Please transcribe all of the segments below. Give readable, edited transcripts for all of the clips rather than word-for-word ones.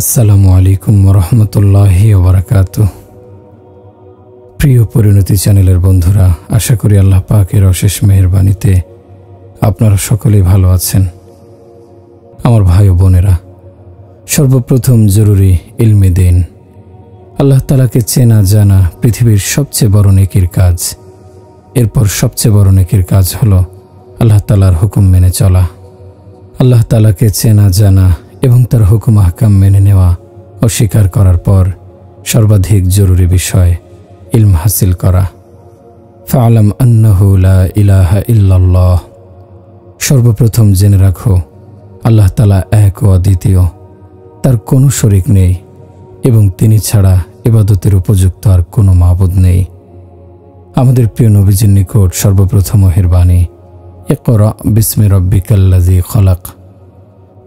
আসসালামু আলাইকুম ওরহমতুল্লাহি ওবারাকাতুহ। প্রিয় পরিণতি চ্যানেলের বন্ধুরা, আশা করি আল্লাহ পাকের অশেষ মেহেরবানিতে আপনারা সকলেই ভালো আছেন। আমার ভাই ও বোনেরা, সর্বপ্রথম জরুরি ইলমে দিন। আল্লাহ তাআলাকে চেনা জানা পৃথিবীর সবচেয়ে বড় নেকির কাজ। এরপর সবচেয়ে বড় নেকির কাজ হলো আল্লাহ তাআলার হুকুম মেনে চলা। আল্লাহ তাআলাকে চেনা জানা এবং তার হুকুম আহকাম মেনে নেওয়া ও স্বীকার করার পর সর্বাধিক জরুরি বিষয় ইলম হাসিল করা। ফাআলাম আন্নাহু লা ইলাহা ইল্লাল্লাহ। সর্বপ্রথম জেনে রাখো, আল্লাহ তাআলা এক ও অদ্বিতীয়, তার কোনো শরীক নেই এবং তিনি ছাড়া ইবাদতের উপযুক্ত আর কোনো মাবুদ নেই। আমাদের প্রিয় নবীজির নিকট সর্বপ্রথম ওহির বাণী, ইকরা বিসমি রাব্বিকাল্লাযী খলাক।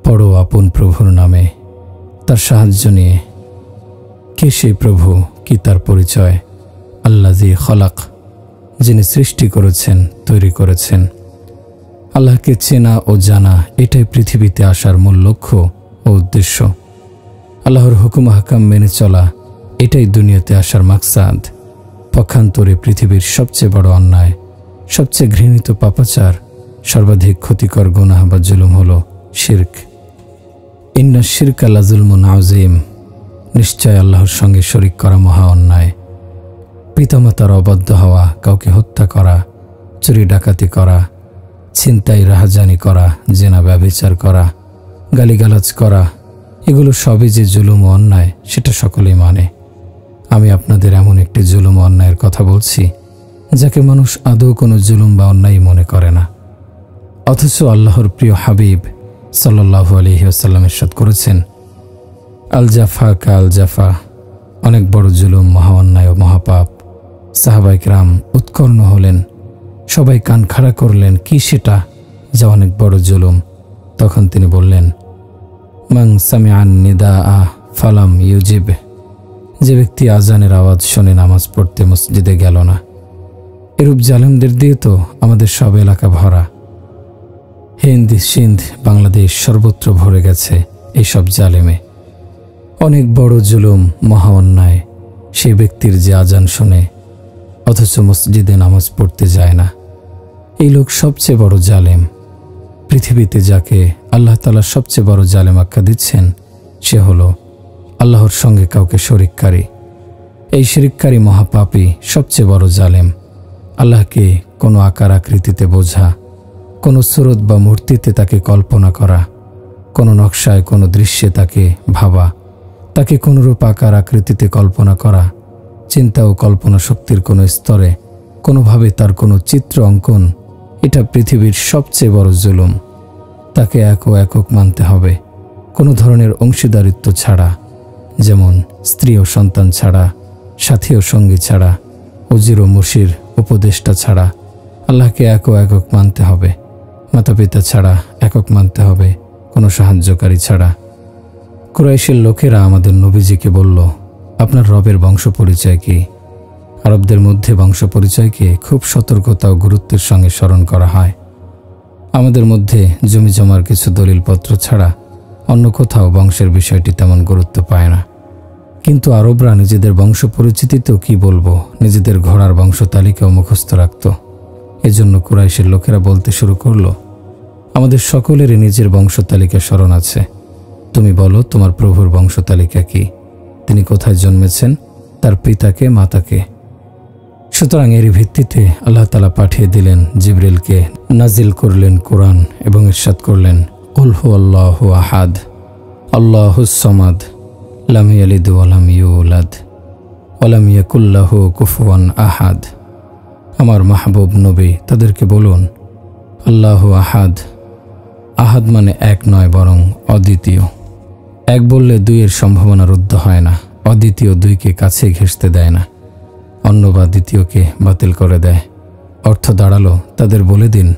পড়ো আপন প্রভুর নামে, তার সাহায্য নিয়ে। কে সেই প্রভু, কি তার পরিচয়? আল্লাযী খলাক, যিনি সৃষ্টি করেছেন, তৈরি করেছেন। আল্লাহকে চেনা ও জানা এটাই পৃথিবীতে আসার মূল লক্ষ্য ও উদ্দেশ্য। আল্লাহর হুকুম আহকাম মেনে চলা এটাই দুনিয়াতে আসার মাকসাদ। পক্ষান্তরে পৃথিবীর সবচেয়ে বড় অন্যায়, সবচেয়ে ঘৃণিত পাপাচার, সর্বাধিক ক্ষতিকর গুনাহ বা জুলুম হলো শিরক। ইন্না শিরকা লাযুলমুন আযীম। নিশ্চয় আল্লাহর সঙ্গে শরিক করা মহা অন্যায়। পিতামাতার অবাধ্য হওয়া, কাউকে হত্যা করা, চুরি ডাকাতি করা, ছিনতাই রাহাজানি করা, জেনা ব্যভিচার করা, গালিগালাজ করা, এগুলো সবই যে জুলুম ও অন্যায় সেটা সকলেই মানে। আমি আপনাদের এমন একটি জুলুম ও অন্যায়ের কথা বলছি যাকে মানুষ আদৌ কোনো জুলুম বা অন্যায় মনে করে না, অথচ আল্লাহর প্রিয় হাবিব সাল্লাল্লাহু আলাইহি ওয়াসাল্লাম ইরশাদ করেছেন, আল জাফা কা আল জাফা। অনেক বড় জুলুম, মহা অন্যায় ও মহাপাপ। সাহাবায়ে কেরাম উৎকর্ণ হলেন, সবাই কান খাড়া করলেন, কি সেটা যা অনেক বড় জুলুম? তখন তিনি বললেন, মান সামিআন নিদাআ ফালাম ইউজিব। যে ব্যক্তি আজানের আওয়াজ শুনে নামাজ পড়তে মসজিদে গেল না। এরূপ জালেমদের দিয়ে তো আমাদের সব এলাকা ভরা। হিন্দ, সিন্ধ, বাংলাদেশ সর্বত্র ভরে গেছে এইসব জালেমে। অনেক বড় জুলুম, মহা অন্যায় সেই ব্যক্তির যে আজান শোনে অথচ মসজিদে নামাজ পড়তে যায় না। এই লোক সবচেয়ে বড় জালেম। পৃথিবীতে যাকে আল্লাহ তাআলা সবচেয়ে বড় জালেম আখ্যা দিচ্ছেন সে হলো আল্লাহর সঙ্গে কাউকে শরিককারী। এই শিরককারী মহাপাপী সবচেয়ে বড় জালেম। আল্লাহকে কোনো আকার আকৃতিতে বোঝা, কোনো সুরত বা মূর্তিতে তাকে কল্পনা করা, কোনো নকশায় কোনো দৃশ্যে তাকে ভাবা, তাকে কোনোরূপ আকার আকৃতিতে কল্পনা করা, চিন্তা ও কল্পনা শক্তির কোনো স্তরে কোনোভাবে তার কোনো চিত্র অঙ্কন, এটা পৃথিবীর সবচেয়ে বড় জুলুম। তাকে এক ও একক মানতে হবে, কোনো ধরনের অংশীদারিত্ব ছাড়া, যেমন স্ত্রী ও সন্তান ছাড়া, সাথী ও সঙ্গী ছাড়া, উজির ও মুশির উপদেষ্টা ছাড়া। আল্লাহকে এক ও একক মানতে হবে, মাতা পিতা ছাড়া একক মানতে হবে, কোনো সাহায্যকারী ছাড়া। কুরাইশের লোকেরা আমাদের নবীজিকে বলল, আপনার রবের বংশ পরিচয় কি? আরবদের মধ্যে বংশ পরিচয়কে খুব সতর্কতা ও গুরুত্বের সঙ্গে স্মরণ করা হয়। আমাদের মধ্যে জমি জমার কিছু দলিলপত্র ছাড়া অন্য কোথাও বংশের বিষয়টি তেমন গুরুত্ব পায় না। কিন্তু আরবরা নিজেদের বংশ পরিচিতিতেও কি বলবো, নিজেদের ঘোড়ার বংশ তালিকাও মুখস্থ রাখত। এজন্য কুরাইশের লোকেরা বলতে শুরু করলো, আমাদের সকলেরই নিজের বংশ তালিকা স্মরণ আছে। তুমি বলো তোমার প্রভুর বংশ তালিকা কি? তিনি কোথায় জন্মেছেন, তার পিতাকে মাতাকে। সুতরাং এরই ভিত্তিতে আল্লাহ তাআলা পাঠিয়ে দিলেন জিবরিলকে, নাজিল করলেন কোরআন এবং ইরশাদ করলেন, কুল হুয়াল্লাহু আহাদ আল্লাহুস সামাদ লাম ইয়ালিদ ওয়া লাম ইউলাদ ওয়া লাম ইয়াকুল লাহু কুফুয়ান আহাদ। আমার মাহবুব নবী তাদেরকে বলুন, আল্লাহু আহাদ। আহাদ মানে এক নয়, বরং অদ্বিতীয়। এক বললে দুইয়ের সম্ভাবনা রুদ্ধ হয় না। অদ্বিতীয় দুইকে কাছে ঘেঁষতে দেয় না, অন্য বা দ্বিতীয়কে বাতিল করে দেয়। অর্থ দাঁড়ালো, তাদের বলে দিন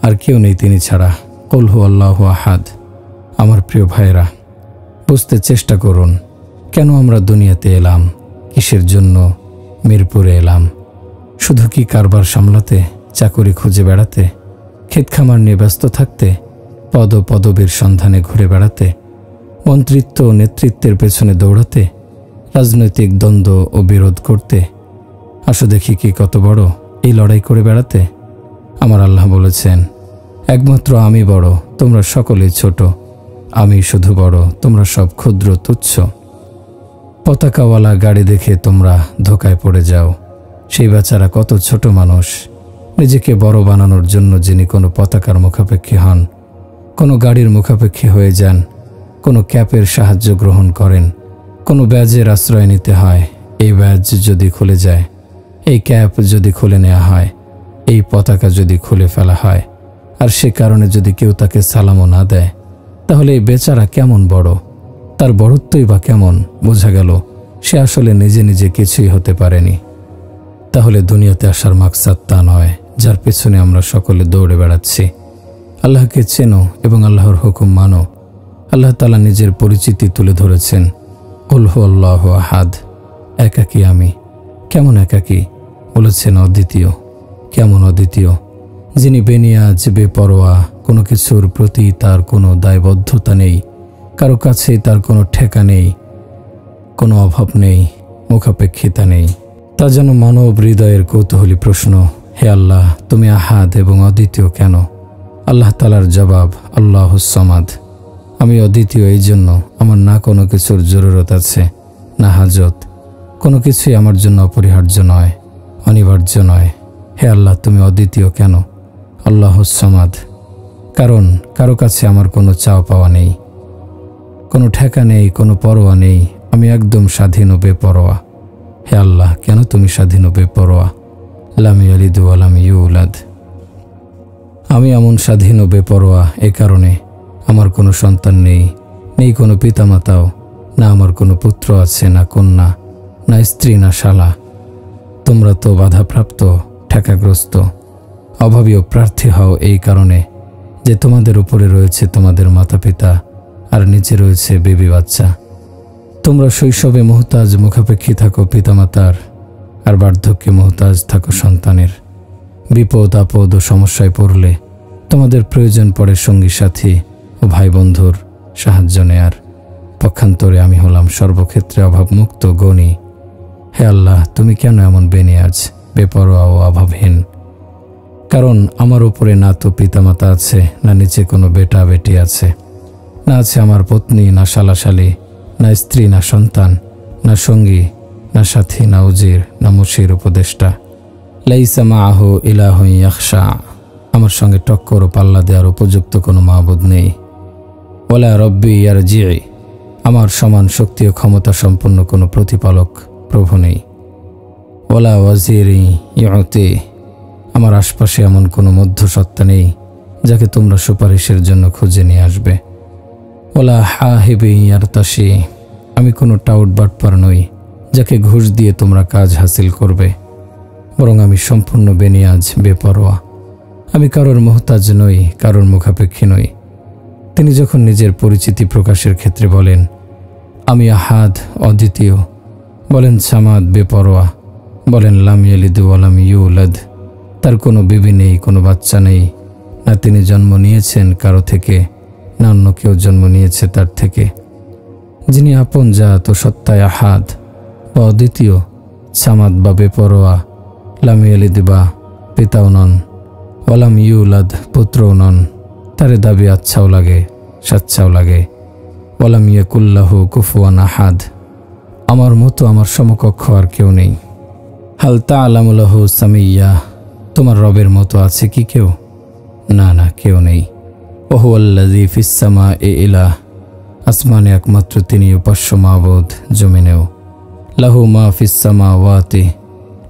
আর কেউ নেই তিনি ছাড়া। কুল হুয়াল্লাহু আহাদ। আমার প্রিয় ভাইরা, বুঝতে চেষ্টা করুন, কেন আমরা দুনিয়াতে এলাম, কিসের জন্য মিরপুরে এলাম? শুধু কি কারবার সামলাতে, চাকরি খুঁজে বেড়াতে, ক্ষেত খামার নিয়ে ব্যস্ত থাকতে, পদ ও পদবীর সন্ধানে ঘুরে বেড়াতে, মন্ত্রিত্ব ও নেতৃত্বের পেছনে দৌড়াতে, রাজনৈতিক দ্বন্দ্ব ও বিরোধ করতে? আসো দেখি কি কত বড় এই লড়াই করে বেড়াতে। আমার আল্লাহ বলেছেন, একমাত্র আমি বড়, তোমরা সকলেই ছোট। আমি শুধু বড়, তোমরা সব ক্ষুদ্র তুচ্ছ। পতাকাওয়ালা গাড়ি দেখে তোমরা ধোকায় পড়ে যাও। সেই বেচারা কত ছোট মানুষ। নিজেকে বড় বানানোর জন্য যিনি কোনো পতাকার মুখাপেক্ষী হন, কোনো গাড়ির মুখাপেক্ষী হয়ে যান, কোনো ক্যাপের সাহায্য গ্রহণ করেন, কোনো ব্যাজের আশ্রয় নিতে হয়, এই ব্যাজ যদি খুলে যায়, এই ক্যাপ যদি খুলে নেওয়া হয়, এই পতাকা যদি খুলে ফেলা হয়, আর সে কারণে যদি কেউ তাকে সালামও না দেয়, তাহলে এই বেচারা কেমন বড়, তার বড়ত্বই বা কেমন? বোঝা গেল সে আসলে নিজে নিজে কিছুই হতে পারেনি। তাহলে দুনিয়াতে আসার মাকসাদ তা নয় যার পেছনে আমরা সকলে দৌড়ে বেড়াচ্ছি। আল্লাহকে চেনো এবং আল্লাহর হুকুম মানো। আল্লাহ তাআলা নিজের পরিচিতি তুলে ধরেছেন, কুল হুয়াল্লাহু আহাদ, একাকী আমি। কেমন একাকী? বলেছেন অদ্বিতীয়। কেমন অদ্বিতীয়? যিনি বেনিয়াজ, বেপরোয়া, কোনো কিছুর প্রতি তার কোনো দায়বদ্ধতা নেই, কারো কাছে তার কোনো ঠেকা নেই, কোনো অভাব নেই, মুখাপেক্ষিতা নেই। তা যেন মানব হৃদয়ের কৌতূহলী প্রশ্ন। হে আল্লাহ, তুমি আহাদ এবং অদ্বিতীয় কেন? আল্লাহ তাআলার জবাব, আল্লাহুস সামাদ। আমি অদ্বিতীয় এই জন্য আমার না কোনো কিছুর জরুরত আছে, না হাজত। কোনো কিছুই আমার জন্য অপরিহার্য নয়, অনিবার্য নয়। হে আল্লাহ, তুমি অদ্বিতীয় কেন? আল্লাহুস সামাদ। কারণ কারো কাছে আমার কোনো চাওয়া পাওয়া নেই, কোনো ঠেকা নেই, কোনো পরোয়া নেই। আমি একদম স্বাধীন ও বেপরোয়া। হে আল্লাহ, কেন তুমি স্বাধীন ও বেপরোয়া? লাম ইয়ালিদ ওয়া লাম ইউলাদ। আমি এমন স্বাধীন ও বেপরোয়া এ কারণে আমার কোনো সন্তান নেই, নেই কোনো পিতামাতাও, না আমার কোনো পুত্র আছে, না কন্যা, না স্ত্রী, না শালা। তোমরা তো বাধাপ্রাপ্ত, ঠেকাগ্রস্ত, অভাবী ও প্রার্থী হও এই কারণে যে তোমাদের উপরে রয়েছে তোমাদের মাতা পিতা, আর নিচে রয়েছে বেবি বাচ্চা। তোমরা শৈশবে মুহতাজ, মুখাপেক্ষী থাকো পিতামাতার, আর বার্ধক্যে মুহতাজ থাকো সন্তানের। বিপদ আপদ ও সমস্যায় পড়লে তোমাদের প্রয়োজন পড়ে সঙ্গী সাথী ও ভাই বন্ধুর সাহায্য নেয়ার। পক্ষান্তরে আমি হলাম সর্বক্ষেত্রে অভাবমুক্ত গণী। হে আল্লাহ, তুমি কেন এমন বেনিয়াজ, বেপরোয়া ও অভাবহীন? কারণ আমার উপরে না তো পিতামাতা আছে, না নিচে কোনো বেটা বেটি আছে, না আছে আমার পত্নী, না শালাশালী, না স্ত্রী, না সন্তান, না সঙ্গী, না সাথী, না উজির, না মুশির উপদেষ্টা। লাইসা মাআহু ইলাহুন ইয়াখশা। আমার সঙ্গে টক্কর ও পাল্লা দেওয়ার উপযুক্ত কোনো মাবুদ নেই। ওয়ালা রব্বি ইয়ারজিই। আমার সমান শক্তি ও ক্ষমতা সম্পন্ন কোনো প্রতিপালক প্রভু নেই। ওয়ালা ওয়াজিরি ইউতি। আমার আশপাশে এমন কোনো মধ্যসত্ত্বা নেই যাকে তোমরা সুপারিশের জন্য খুঁজে নিয়ে আসবে। ওয়ালা হাহিবি ইয়ারতাশি। আমি কোনো টাউট বাটপার নই যাকে ঘুষ দিয়ে তোমরা কাজ হাসিল করবে, বরং আমি সম্পূর্ণ বেনিয়াজ, বেপরোয়া। আমি কারোর মুহতাজ নই, কারোর মুখাপেক্ষী নই। তিনি যখন নিজের পরিচিতি প্রকাশের ক্ষেত্রে বলেন আমি আহাদ, অদ্বিতীয়, বলেন সামাদ, বেপরোয়া, বলেন লাম ইয়ালিদ ওয়া লাম ইউলাদ, তার কোনো বিবি নেই, কোনো বাচ্চা নেই, না তিনি জন্ম নিয়েছেন কারো থেকে, না অন্য কেউ জন্ম নিয়েছে তার থেকে। যিনি আপন জাত ও সত্তায় আহাদ বা অদ্বিতীয়, সামাদ বা বেপরোয়া, লাম ইয়ালিদ বা পিতাও নন, ওয়ালাম ইউলাদ পুত্রও নন, তারে দাবি আচ্ছাও লাগে, সাচ্ছাও লাগে। ওয়ালাম ইয়াকুল্লাহু কুফুয়ান আহাদ। আমার মতো, আমার সমকক্ষ আর কেউ নেই। হাল তা'লামু লাহু সামিয়্যা। তোমার রবের মতো আছে কি কেউ? না, না, কেউ নেই। ওয়া হুয়াল্লাযী ফিস সামা'i ইলাহ। আসমানে একমাত্র তিনি উপাস্য মাবুদ, জমিনেও। লাহু মা ফিস সামাওয়াতি।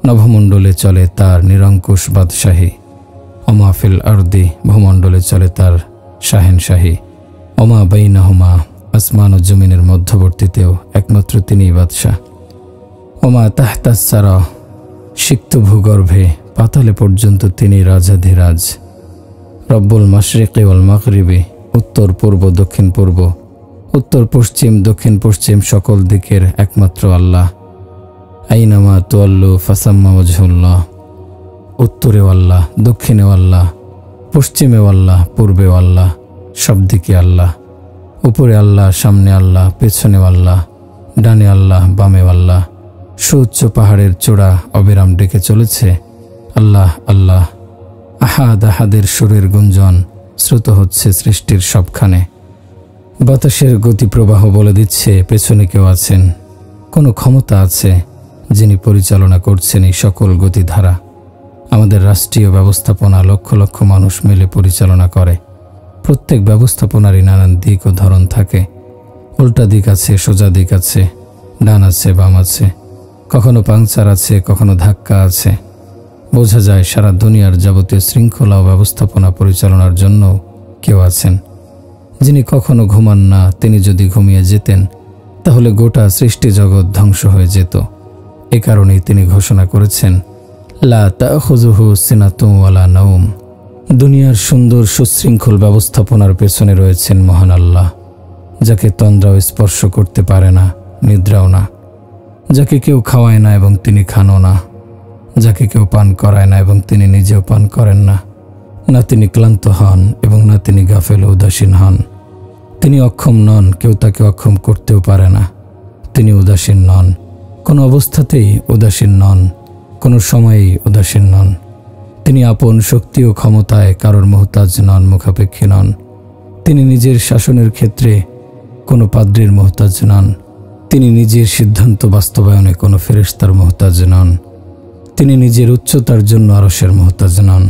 নভমণ্ডলে চলে তার নিরঙ্কুশ বাদশাহী। ওমা ফিল আরদি। ভূমণ্ডলে চলে তার শাহেনশাহী। ওমা বাইনাহুমা। আসমান ও জমিনের মধ্যবর্তীতেও একমাত্র তিনিই বাদশাহ। ওমা তাহতাস সারা। সিক্ত ভূগর্ভে, পাতালে পর্যন্ত তিনি রাজাধিরাজ। রব্বুল মাশরিকি ওয়াল মাগরিবি। উত্তর পূর্ব, দক্ষিণ পূর্ব, উত্তর পশ্চিম, দক্ষিণ পশ্চিম সকল দিকের একমাত্র আল্লাহ। আইনামা তুয়াল্লু ফাসাম্মা ওয়াজহুল্লাহ। উত্তরেও আল্লাহ, দক্ষিণেও আল্লাহ, পশ্চিমেও আল্লাহ, পূর্বেও আল্লাহ, সব দিকে আল্লাহ। উপরে আল্লাহ, সামনে আল্লাহ, পেছনে আল্লাহ, ডানে আল্লাহ, বামে আল্লাহ। সুউচ্চ পাহাড়ের চূড়া অবিরাম ডেকে চলেছে আল্লাহ আল্লাহ। আহাদ আহাদের সুরের গুঞ্জন শ্রুত হচ্ছে সৃষ্টির সবখানে। বাতাসের গতিপ্রবাহ বলে দিচ্ছে পেছনে কেউ আছেন, কোনো ক্ষমতা আছে যিনি পরিচালনা করছেন এই সকল গতিধারা। আমাদের রাষ্ট্রীয় ব্যবস্থাপনা লক্ষ লক্ষ মানুষ মিলে পরিচালনা করে। প্রত্যেক ব্যবস্থাপনারই নানান দিক ও ধরন থাকে। উল্টা দিক আছে, সোজা দিক আছে, ডান আছে, বাম আছে, কখনো পাংচার আছে, কখনো ধাক্কা আছে। বোঝা যায় সারা দুনিয়ার যাবতীয় শৃঙ্খলা ও ব্যবস্থাপনা পরিচালনার জন্য কেউ আছেন, যিনি কখনো ঘুমান না। তিনি যদি ঘুমিয়ে যেতেন তাহলে গোটা সৃষ্টি জগৎ ধ্বংস হয়ে যেত। এ কারণেই তিনি ঘোষণা করেছেন, লা তাখুযুহু সিনাতুন ওয়ালা নাওম। দুনিয়ার সুন্দর সুশৃঙ্খল ব্যবস্থাপনার পেছনে রয়েছেন মহান আল্লাহ, যাকে তন্দ্রাও স্পর্শ করতে পারে না, নিদ্রাও না, যাকে কেউ খাওয়ায় না এবং তিনি খানও না, যাকে কেউ পান করায় না এবং তিনি নিজেও পান করেন না। না তিনি ক্লান্ত হন এবং না তিনি গাফেল ও উদাসীন হন। তিনি অক্ষম নন, কেউ তাকে অক্ষম করতেও পারে না। তিনি উদাসীন নন, কোনো অবস্থাতেই উদাসীন নন, কোনো সময়েই উদাসীন নন। তিনি আপন শক্তি ও ক্ষমতায় কারোর মুহতাজ নন, মুখাপেক্ষী নন। তিনি নিজের শাসনের ক্ষেত্রে কোনো পাদ্রীর মুহতাজ নন। তিনি নিজের সিদ্ধান্ত বাস্তবায়নে কোনো ফেরেশতার মুহতাজ নন। তিনি নিজের উচ্চতার জন্য আরশের মুহতাজ নন।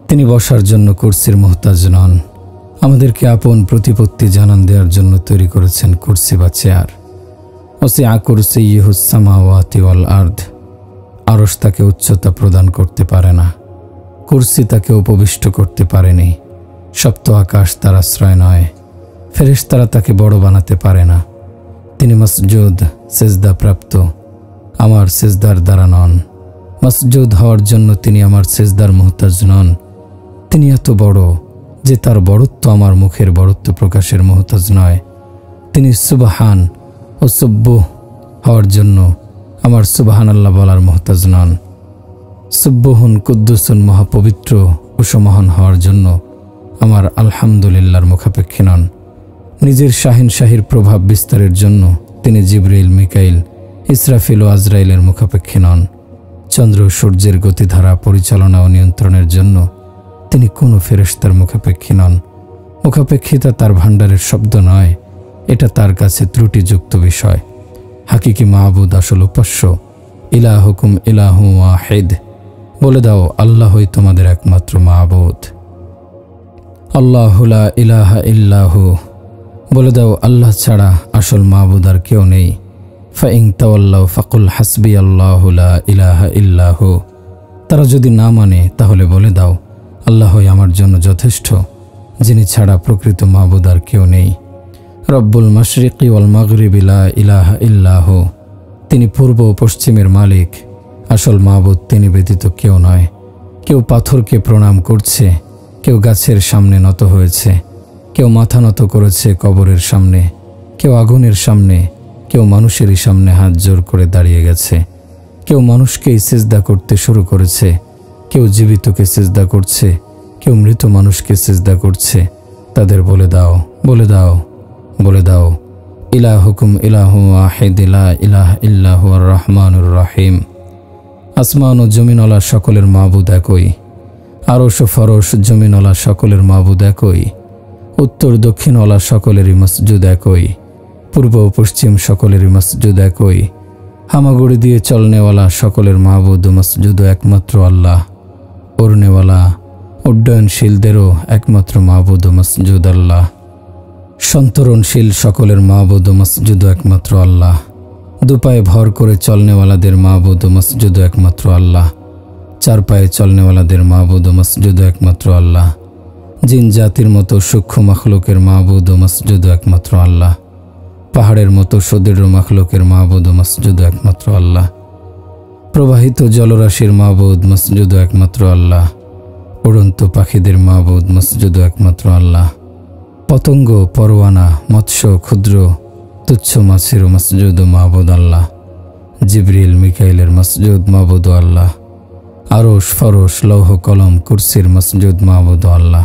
তিনি বসার জন্য কুরসির মুহতাজ নন। আমাদেরকে আপন প্রতিপত্তি জানান দেওয়ার জন্য তৈরি করেছেন কুরসি বা চেয়ার। ওয়াসিআ কুরসিয়্যুহুস সামাওয়াতি ওয়াল আরদ। আরশ তাকে উচ্চতা প্রদান করতে পারে না, কুরসি তাকে উপবিষ্ট করতে পারেনি। সপ্ত আকাশ তার আশ্রয় নয়, ফেরেশতারা তাকে বড় বানাতে পারে না। তিনি মসজুদ, সেজদা প্রাপ্ত, আমার সেজদার দ্বারা নন। মসজুদ হওয়ার জন্য তিনি আমার সেজদার মুহতাজ নন। তিনি এত বড় যে তার বড়ত্ব আমার মুখের বড়ত্ব প্রকাশের মুহতাজ নয়। তিনি সুবহান ও সুব্বুহ হওয়ার জন্য আমার সুবহানাল্লাহ বলার মুহতাজ নন। সুব্বুহুন কুদ্দুসুন মহাপবিত্র ও সমহান হওয়ার জন্য আমার আলহামদুলিল্লাহর মুখাপেক্ষী নন। নিজের শাহিনশাহীর প্রভাব বিস্তারের জন্য তিনি জিবরিল, মিকাইল, ইসরাফিল ও আজরাইলের মুখাপেক্ষী নন। চন্দ্র সূর্যের গতিধারা পরিচালনা ও নিয়ন্ত্রণের জন্য তিনি কোনো ফেরেশতার মুখাপেক্ষী নন। মুখাপেক্ষিতা তার ভাণ্ডারের শব্দ নয়, এটা তার কাছে ত্রুটিযুক্ত বিষয়। হাকিকি মাহবুদ, আসল উপাস্য, ইলাহুকুম ইলাহু ওয়াহিদ। বলে দাও আল্লাহই তোমাদের একমাত্র মাহবুদ। আল্লাহু লা ইলাহা ইল্লাহু। বলে দাও আল্লাহ ছাড়া আসল মাহবুদ আর কেউ নেই। ফাইন তাওয়াল্লাউ ফাকুল হাসবি আল্লাহু লা ইলাহা ইল্লাহু। তারা যদি না মানে তাহলে বলে দাও আল্লাহই আমার জন্য যথেষ্ট, যিনি ছাড়া প্রকৃত মাহবুদ আর কেউ নেই। রব্বুল মাশরিকি ওয়াল মাগরিবি লা ইলাহা ইল্লাহু। তিনি পূর্ব ও পশ্চিমের মালিক, আসল মাহবুদ তিনি ব্যতীত কেউ নয়। কেউ পাথরকে প্রণাম করছে, কেউ গাছের সামনে নত হয়েছে, কেউ মাথা নত করেছে কবরের সামনে, কেউ আগুনের সামনে, কেউ মানুষেরই সামনে হাত জোর করে দাঁড়িয়ে গেছে। কেউ মানুষকেই সিজদা করতে শুরু করেছে, কেউ জীবিতকে সিজদা করছে, কেউ মৃত মানুষকে সিজদা করছে। তাদের বলে দাও, বলে দাও, বলে দাও ইলাহুকুম ইলাহু ওয়াহিদ লা ইলাহা ইল্লাহু আর রহমানুর রহিম। আসমান ও জমিনওয়ালা সকলের মাহবুদ একই। আরশ ও ফরশ জমিনওয়ালা সকলের মাহবুদ একই। উত্তর দক্ষিণওয়ালা সকলেরই মসজুদ একই। পূর্ব ও পশ্চিম সকলেরই মসজুদ একই। হামাগুড়ি দিয়ে চলনেওয়ালা সকলের মাহবুদ ও মসজুদ একমাত্র আল্লাহ। উড়নেওয়ালা উড্ডয়নশীলদেরও একমাত্র মাহবুদ ও মসজুদ আল্লাহ। সন্তরণশীল সকলের মাহবুদ ও মসজুদ একমাত্র আল্লাহ। দুপায়ে ভর করে চলনেওয়ালাদের মাহবুদ ও মসজুদ একমাত্র আল্লাহ। চার পায়ে চলনেওয়ালাদের মাহবুদ ও মসজুদ একমাত্র আল্লাহ। জিন জাতির মতো সূক্ষ্ম মখলুকের মাহবুদ ও মসজুদ একমাত্র আল্লাহ। পাহাড়ের মতো সুদৃঢ় মখলুকের মাহবুদ ও মসজুদ একমাত্র আল্লাহ। প্রবাহিত জলরাশির মাহবুদ মসজুদ একমাত্র আল্লাহ। উড়ন্ত পাখিদের মাহবুদ মসজুদ একমাত্র আল্লাহ। পতঙ্গ, পরোয়ানা, মৎস্য, ক্ষুদ্র তুচ্ছ মাছের মসজুদ ও মাহবুদ আল্লাহ। জিবরিল, মিকাইলের মসজুদ মাহবুদ আল্লাহ। আরশ, ফরশ, লৌহ কলম, কুরসির মসজুদ মাহবুদ আল্লাহ।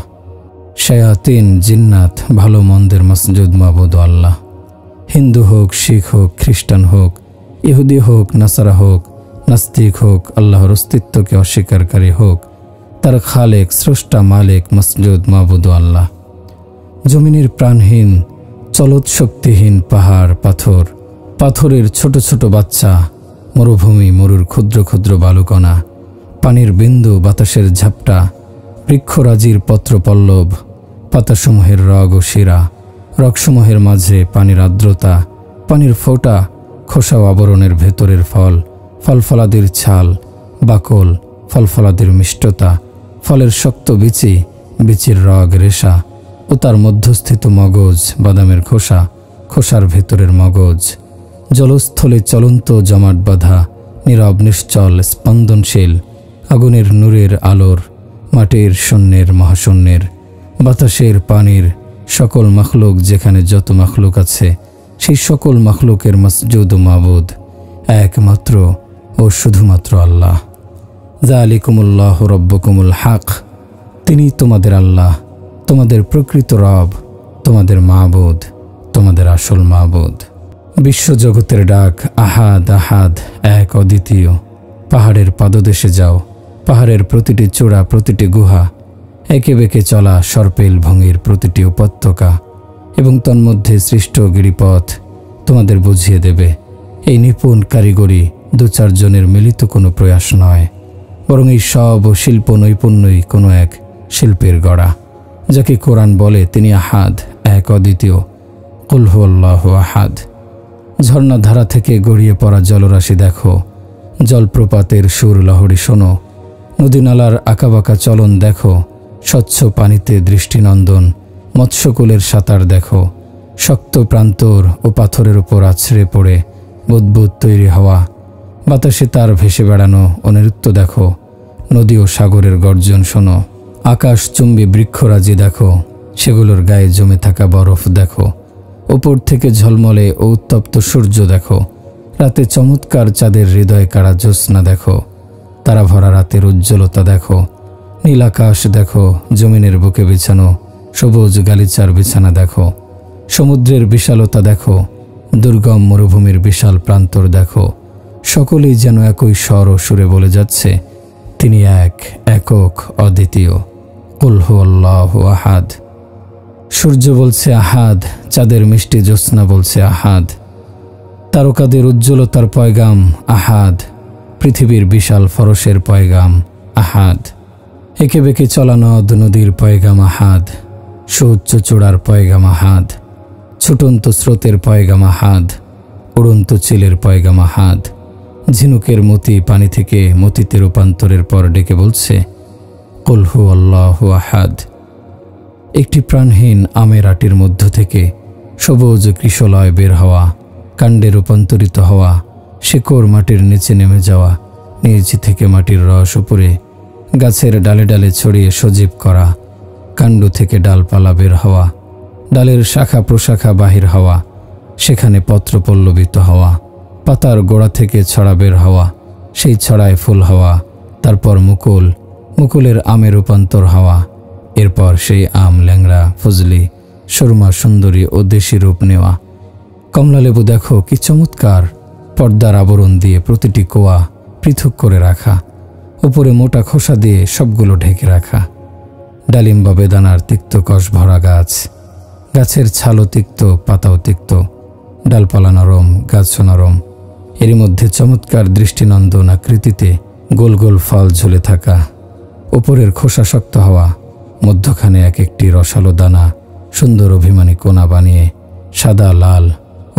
শায়াতিন জিন্নাত ভালো মন্দের মসজিদ মাবুদ আল্লাহ। হিন্দু হোক, শিখ হোক, খ্রিস্টান হোক, ইহুদি হোক, নাসারা হোক, নাস্তিক হোক, আল্লাহর অস্তিত্বকে অস্বীকারী হোক, তার খালেক স্রষ্টা মালিক মসজিদ মাবুদ আল্লাহ। জমিনের প্রাণহীন চলত শক্তিহীন পাহাড় পাথর, পাথরের ছোট ছোট বাচ্চা, মরুভূমি মরুর ক্ষুদ্র ক্ষুদ্র বালুকণা, পানির বিন্দু বাতাসের ঝাপটা, বৃক্ষরাজির পত্রপল্লব, পাতাসমূহের রগ ও শিরা, রগসমূহের মাঝে পানির আর্দ্রতা, পানির ফোঁটা, খোসা আবরণের ভেতরের ফল, ফলফলাদির ছাল, বাকল, ফলফলাদির মিষ্টতা, ফলের শক্ত বিচি, বিচির রগ রেশা ও তার মধ্যস্থিত মগজ, বাদামের খোসা, খোসার ভেতরের মগজ, জলস্থলে চলন্ত জমাট বাঁধা, নীরব নিশ্চল স্পন্দনশীল, আগুনের নূরের আলোর, মাটির শূন্যের মহাশূন্যের, বাতাসের পানির সকল মখলুক, যেখানে যত মখলুক আছে সেই সকল মখলুকের মসজিদ ও মাবুদ একমাত্র ও শুধুমাত্র আল্লাহ। যালিকুমুল্লাহু রব্বুকুমুল হক, তিনি তোমাদের আল্লাহ, তোমাদের প্রকৃত রব, তোমাদের মাবুদ, তোমাদের আসল মাবুদ। বিশ্বজগতের ডাক আহাদ আহাদ, এক অদ্বিতীয়। পাহাড়ের পাদদেশে যাও, পাহাড়ের প্রতিটি চূড়া, প্রতিটি গুহা, একে বেঁকে চলা সর্পেল ভঙ্গির প্রতিটি উপত্যকা এবং তন্মধ্যে সৃষ্ট গিরিপথ তোমাদের বুঝিয়ে দেবে। এই নিপুণ কারিগরি দু চারজনের মিলিত কোনো প্রয়াস নয়, বরং এই সব শিল্প নৈপুণ্যই কোনো এক শিল্পের গড়া, যাকে কোরআন বলে তিনি আহাদ, এক অদ্বিতীয়। কুল হুয়াল্লাহু আহাদ। ঝর্ণাধারা থেকে গড়িয়ে পড়া জলরাশি দেখো, জলপ্রপাতের সুর লহরী শোনো, নদীনালার আঁকাবাঁকা চলন দেখো, স্বচ্ছ পানিতে দৃষ্টিনন্দন মৎস্যকুলের সাঁতার দেখো, শক্ত প্রান্তর ও পাথরের উপর আছড়ে পড়ে বুদবুদ তৈরি হওয়া, বাতাসে তার ভেসে বেড়ানো ও নৃত্য দেখো, নদী ও সাগরের গর্জন শোনো, আকাশচুম্বী বৃক্ষরাজি দেখো, সেগুলোর গায়ে জমে থাকা বরফ দেখো, ওপর থেকে ঝলমলে ও উত্তপ্ত সূর্য দেখো, রাতে চমৎকার চাঁদের হৃদয় কাড়া জ্যোৎস্না দেখো, তারা ভরা রাতের উজ্জ্বলতা দেখো, নীল আকাশ দেখো, জমিনের বুকে বিছানো সবুজ গালিচার বিছানা দেখো, সমুদ্রের বিশালতা দেখো, দুর্গম মরুভূমির বিশাল প্রান্তর দেখো। সকলেই যেন একই স্বর ও সুরে বলে যাচ্ছে, তিনি এক, একক, অদ্বিতীয়। কুল হুয়াল্লাহু আহাদ। সূর্য বলছে আহাদ, চাঁদের মিষ্টি জ্যোৎস্না বলছে আহাদ, তারকাদের উজ্জ্বলতার পয়গাম আহাদ, পৃথিবীর বিশাল ফরসের পয়গাম আহাদ, একে বেঁকে চলা নদ নদীর পয়গাম আহাদ, সুউচ্চ চূড়ার পয়গাম আহাদ, ছুটন্ত স্রোতের পয়গাম আহাদ, উড়ন্ত চিলের পয়গাম আহাদ। ঝিনুকের মতি পানি থেকে মতিতে রূপান্তরের পর ডেকে বলছে, কুল হুয়াল্লাহু আহাদ। একটি প্রাণহীন আমের আটির মধ্য থেকে সবুজ কৃষলয় বের হওয়া, কাণ্ডে রূপান্তরিত হওয়া, শিকড় মাটির নিচে নেমে যাওয়া, নিচ থেকে মাটির রস উপরে গাছের ডালে ডালে ছড়িয়ে সজীব করা, কাণ্ড থেকে ডালপালা বের হওয়া, ডালের শাখা প্রশাখা বাহির হওয়া, সেখানে পত্র পল্লবিত হওয়া, পাতার গোড়া থেকে ছড়া বের হওয়া, সেই ছড়ায় ফুল হওয়া, তারপর মুকুল, মুকুলের আমে রূপান্তর হওয়া, এরপর সেই আম ল্যাংড়া, ফজলি, সুরমা সুন্দরী ও দেশি রূপ নেওয়া। কমলালেবু দেখো কি চমৎকার, পর্দার আবরণ দিয়ে প্রতিটি কোয়া পৃথক করে রাখা, উপরে মোটা খোসা দিয়ে সবগুলো ঢেকে রাখা। ডালিম বা বেদানার তিক্ত কষ ভরা গাছ, গাছের ছালও তিক্ত, পাতাও তিক্ত, ডালপালা নরম, গাছও নরম, এরই মধ্যে চমৎকার দৃষ্টিনন্দন আকৃতিতে গোল গোল ফল ঝুলে থাকা, উপরের খোসা শক্ত হওয়া, মধ্যখানে এক একটি রসালো দানা সুন্দর অভিমানী কোনা বানিয়ে সাদা, লাল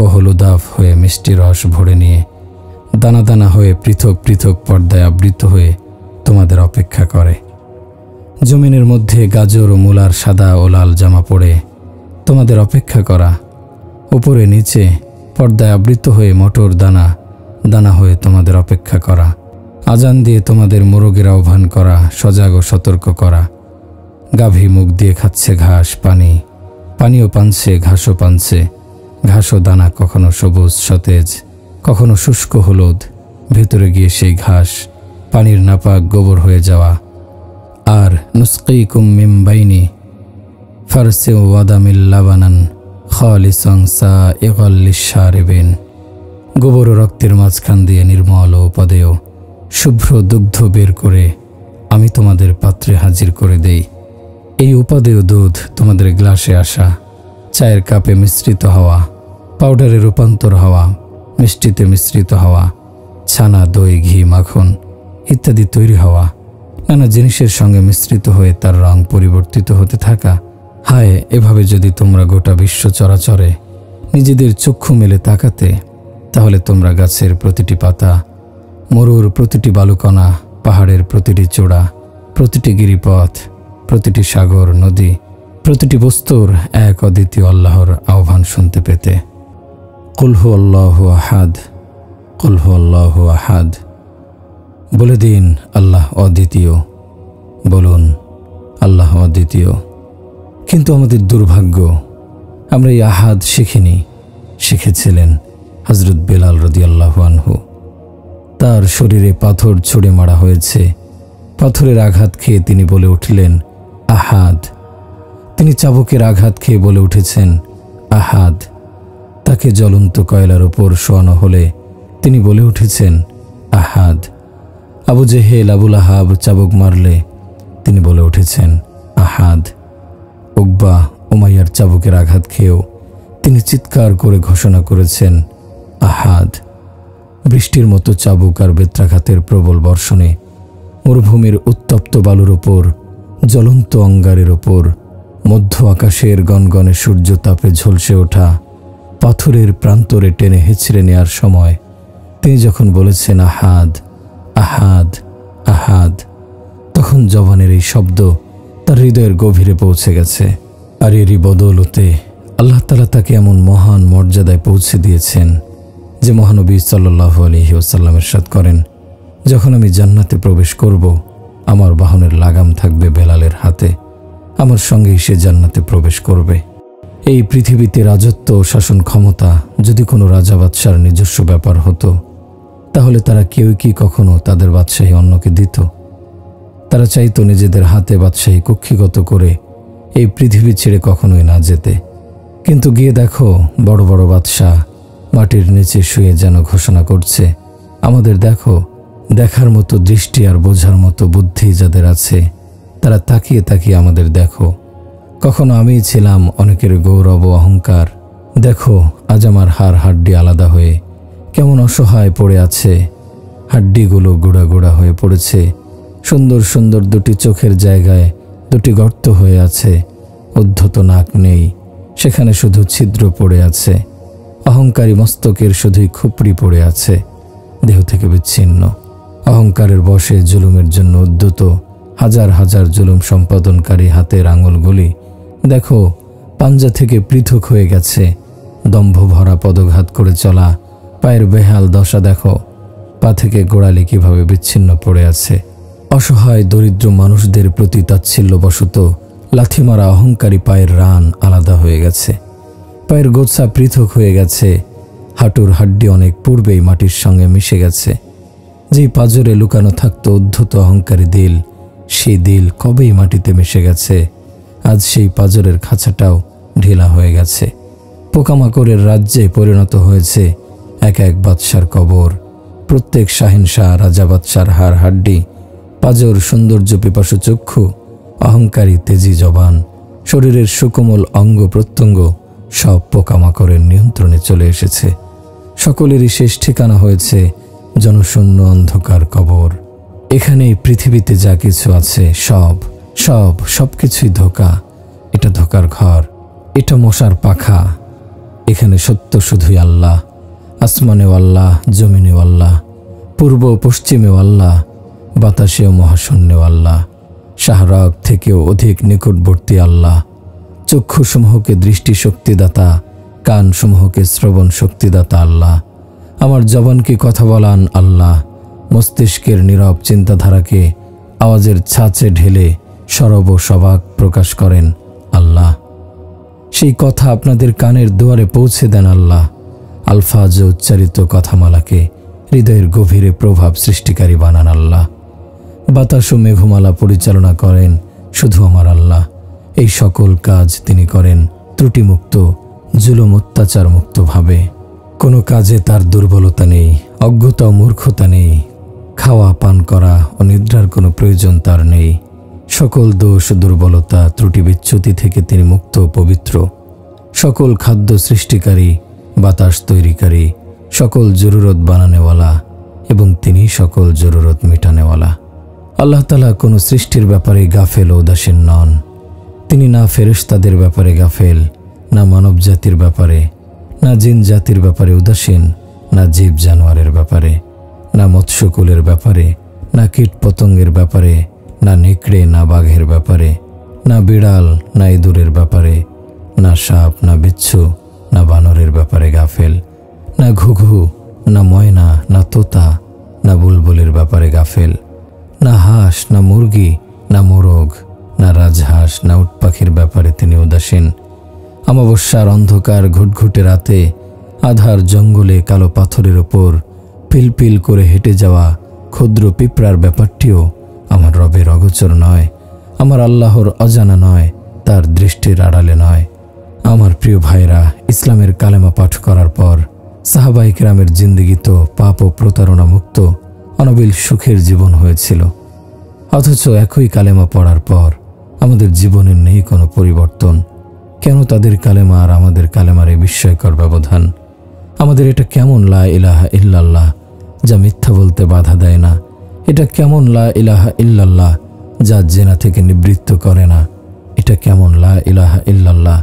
ও হলুদাভ হয়ে মিষ্টি রস ভরে নিয়ে দানা দানা হয়ে পৃথক পৃথক পর্দায় আবৃত হয়ে তোমাদের অপেক্ষা করে। জমিনের মধ্যে গাজর ও মূলার সাদা ও লাল জামা পরে তোমাদের অপেক্ষা করা, উপরে নিচে পর্দায় আবৃত হয়ে মটর দানা দানা হয়ে তোমাদের অপেক্ষা করা, আজান দিয়ে তোমাদের মোরগের আহ্বান করা, সজাগ ও সতর্ক করা। গাভী মুখ দিয়ে খাচ্ছে ঘাস, পানি, পানিও পানছে, ঘাসও পানছে, ঘাসও দানা কখনো সবুজ সতেজ, কখনো শুষ্ক হলুদ, ভেতরে গিয়ে সেই ঘাস পানির নাপাক গোবর হয়ে যাওয়া। আর নুসকিকুম মিন বাইনি ফারসে ওয়াদামিল লাবানান খালিসান সাইগাল লিশারিবিন। গোবর ও রক্তের মাঝখান দিয়ে নির্মল ও পদেয় শুভ্র দুগ্ধ বের করে আমি তোমাদের পাত্রে হাজির করে দেই। এই উপাদেয় দুধ তোমাদের গ্লাসে আসা, চায়ের কাপে মিশ্রিত হওয়া, পাউডারে রূপান্তর হওয়া, মিষ্টিতে মিশ্রিত হওয়া, ছানা, দই, ঘি, মাখন ইত্যাদি তৈরি হওয়া, নানা জিনিসের সঙ্গে মিশ্রিত হয়ে তার রং পরিবর্তিত হতে থাকা। হায়, এভাবে যদি তোমরা গোটা বিশ্ব চরাচরে নিজেদের চক্ষু মেলে তাকাতে, তাহলে তোমরা গাছের প্রতিটি পাতা, মরুর প্রতিটি বালুকণা, পাহাড়ের প্রতিটি চূড়া, প্রতিটি গিরিপথ, প্রতিটি সাগর, নদী, প্রতিটি বস্তুর এক অদ্বিতীয় আল্লাহর আহ্বান শুনতে পেতে। কুল হু আল্লাহু আহাদ, কুল হু আল্লাহু আহাদ। বলে দিন আল্লাহ অদ্বিতীয়, বলুন আল্লাহ অদ্বিতীয়। কিন্তু আমাদের দুর্ভাগ্য, আমরা এই আহাদ শিখিনি। শিখেছিলেন হযরত বেলাল রাদিয়াল্লাহু আনহু। তার শরীরে পাথর ছুঁড়ে মারা হয়েছে। পাথরের আঘাত খেয়ে তিনি বলে উঠলেন আহাদ। তিনি চাবুকের আঘাত খেয়ে বলে উঠেছেন আহাদ। তাকে জ্বলন্ত কয়লার উপর শোয়ানো হলে তিনি বলে উঠেছেন আহাদ। আবু জেহেল, আবুল আহাব চাবুক মারলে তিনি বলে উঠেছেন আহাদ। উকবা, উমাইয়ার চাবুকের আঘাত খেয়েও তিনি চিৎকার করে ঘোষণা করেছেন আহাদ। বৃষ্টির মতো চাবুক আর বেত্রাঘাতের প্রবল বর্ষণে মরুভূমির উত্তপ্ত বালুর ওপর, জ্বলন্ত অঙ্গারের ওপর, মধ্য আকাশের গনগনে সূর্যতাপে ঝলসে ওঠা পাথরের প্রান্তরে টেনে হেঁচড়ে নেয়ার সময় তিনি যখন বলেছেন আহাদ, আহাদ, আহাদ, তখন জবানের এই শব্দ তার হৃদয়ের গভীরে পৌঁছে গেছে। আর এরই বদৌলতে আল্লাহ তাআলা তাকে এমন মহান মর্যাদায় পৌঁছে দিয়েছেন যে মহানবী সাল্লাল্লাহু আলাইহি ওয়াসাল্লাম ইরশাদ করেন, যখন আমি জান্নাতে প্রবেশ করব, আমার বাহনের লাগাম থাকবে বেলালের হাতে, আমার সঙ্গেই সে জান্নাতে প্রবেশ করবে। এই পৃথিবীতে রাজত্ব ও শাসন ক্ষমতা যদি কোনো রাজা বাদশার নিজস্ব ব্যাপার হতো, তাহলে তারা কেউ কি কখনো তাদের বাদশাহী অন্যকে দিত? তারা চাইতো নিজেদের হাতে বাদশাহী কক্ষিগত করে এই পৃথিবী ছেড়ে কখনোই না যেতে। কিন্তু গিয়ে দেখো, বড় বড় বাদশাহ মাটির নিচে শুয়ে যেন ঘোষণা করছে, আমাদের দেখো। দেখার মতো দৃষ্টি আর বোঝার মতো বুদ্ধি যাদের আছে, তারা তাকিয়ে তাকিয়ে আমাদের দেখো। কখনো আমিই ছিলাম অনেকের গৌরব ও অহংকার। দেখো, আজ আমার হাড় হাড্ডি আলাদা হয়ে কেমন অসহায় পড়ে আছে। হাড্ডিগুলো গুঁড়া গুঁড়া হয়ে পড়েছে। সুন্দর সুন্দর দুটি চোখের জায়গায় দুটি গর্ত হয়ে আছে। উদ্ধত নাক নেই, সেখানে শুধু ছিদ্র পড়ে আছে। অহংকারী মস্তকের শুধুই খুপড়ি পড়ে আছে, দেহ থেকে বিচ্ছিন্ন। অহংকারের বশে জুলুমের জন্য উদ্যত হাজার হাজার জুলুম সম্পাদনকারী হাতের আঙুলগুলি দেখো পাঞ্জা থেকে পৃথক হয়ে গেছে। দম্ভ ভরা পদঘাত করে চলা পায়ের বেহাল দশা দেখো, পা থেকে গোড়ালি কিভাবে বিচ্ছিন্ন পড়ে আছে। অসহায় দরিদ্র মানুষদের প্রতি তাচ্ছিল্যবশত লাথি মারা অহংকারী পায়ের রান আলাদা হয়ে গেছে। পায়ের গোছা পৃথক হয়ে গেছে। হাঁটুর হাড্ডি অনেক পূর্বেই মাটির সঙ্গে মিশে গেছে। যেই পাঁজরে লুকানো থাকতো উদ্ধত অহংকারী দিল, সেই দিল কবেই মাটিতে মিশে গেছে। আজ সেই পাঁজরের খাঁচাটাও ঢিলা হয়ে গেছে। পোকামাকড়ের রাজ্যে পরিণত হয়েছে এক এক বাদশার কবর। প্রত্যেক শাহিনশাহ রাজা বাদশার হাড় হাড্ডি, পাঁজর, সৌন্দর্য পিপাসু চক্ষু, অহংকারী তেজি জবান, শরীরের সুকোমল অঙ্গ প্রত্যঙ্গ সব পোকামাকড়ের নিয়ন্ত্রণে চলে এসেছে। সকলেরই শেষ ঠিকানা হয়েছে জনশূন্য অন্ধকার কবর। এখানেই পৃথিবীতে যা কিছু আছে সবকিছুই ধোঁকা। এটা ধোঁকার ঘর, এটা মশার পাখা। এখানে সত্য শুধুই আল্লাহ। আসমানেও আল্লাহ, জমিনেও আল্লাহ, পূর্ব পশ্চিমেও আল্লাহ, বাতাসেও মহাশূন্যেও আল্লাহ, শাহরাগ থেকেও অধিক নিকটবর্তী আল্লাহ। চক্ষুসমূহকে দৃষ্টি শক্তিদাতা, কানসমূহকে শ্রবণ শক্তিদাতা আল্লাহ। আমার জবানকে কথা বলান আল্লাহ। মস্তিষ্কের নীরব চিন্তাধারাকে আওয়াজের ছাঁচে ঢেলে সরব ও সবাক প্রকাশ করেন আল্লাহ। সেই কথা আপনাদের কানের দুয়ারে পৌঁছে দেন আল্লাহ। আলফাজ উচ্চারিত কথামালাকে হৃদয়ের গভীরে প্রভাব সৃষ্টিকারী বানান আল্লাহ। বাতাস ও মেঘমালা পরিচালনা করেন শুধু আমার আল্লাহ। এই সকল কাজ তিনি করেন ত্রুটিমুক্ত, জুলুম অত্যাচার মুক্তভাবে। কোনো কাজে তার দুর্বলতা নেই, অজ্ঞতা ও মূর্খতা নেই। খাওয়া, পান করা ও নিদ্রার কোনো প্রয়োজন তার নেই। সকল দোষ, দুর্বলতা, ত্রুটি, বিচ্যুতি থেকে তিনি মুক্ত ও পবিত্র। সকল খাদ্য সৃষ্টিকারী, বাতাস তৈরিকারী, সকল জরুরত বানানেওয়ালা এবং তিনি সকল জরুরত মেটানেওয়ালা। আল্লাহ তাআলা কোনো সৃষ্টির ব্যাপারে গাফেল ও উদাসীন নন। তিনি না ফেরেশতাদের ব্যাপারে গাফেল, না মানব জাতির ব্যাপারে, না জিন জাতির ব্যাপারে উদাসীন, না জীব জানোয়ারের ব্যাপারে, না মৎস্যকুলের ব্যাপারে, না কীট পতঙ্গের ব্যাপারে, না নেকড়ে, না বাঘের ব্যাপারে, না বিড়াল, না ইঁদুরের ব্যাপারে, না সাপ, না বিচ্ছু, না বানরের ব্যাপারে গাফেল, না ঘুঘু, না ময়না, না তোতা, না বুলবুলের ব্যাপারে গাফেল, না হাঁস, না মুরগি, না মোরগ, না রাজহাঁস, না উট পাখির ব্যাপারে তিনি উদাসীন। অমাবস্যার অন্ধকার ঘুটঘুটে রাতে আধার জঙ্গলে কালো পাথরের ওপর পিলপিল করে হেঁটে যাওয়া ক্ষুদ্র পিঁপড়ার ব্যাপারটিও আমার রবের অগোচর নয়, আমার আল্লাহর অজানা নয়, তার দৃষ্টির আড়ালে নয়। আমার প্রিয় ভাইরা, ইসলামের কালেমা পাঠ করার পর সাহাবায়ে কেরামের জিন্দেগি তো পাপ ও প্রতারণা মুক্ত অনবিল সুখের জীবন হয়েছিল। অথচ একই কালেমা পড়ার পর আমাদের জীবনের নেই কোনো পরিবর্তন। কেন তাদের কালেমা আর আমাদের কালেমার এই বিস্ময়কর ব্যবধান? আমাদের এটা কেমন লা ইলাহা ইল্লাল্লাহ যা মিথ্যা বলতে বাধা দেয় না? এটা কেমন লা ইলাহা ইল্লাল্লাহ যা জেনা থেকে নিবৃত্ত করে না? এটা কেমন লা ইলাহা ইল্লাল্লাহ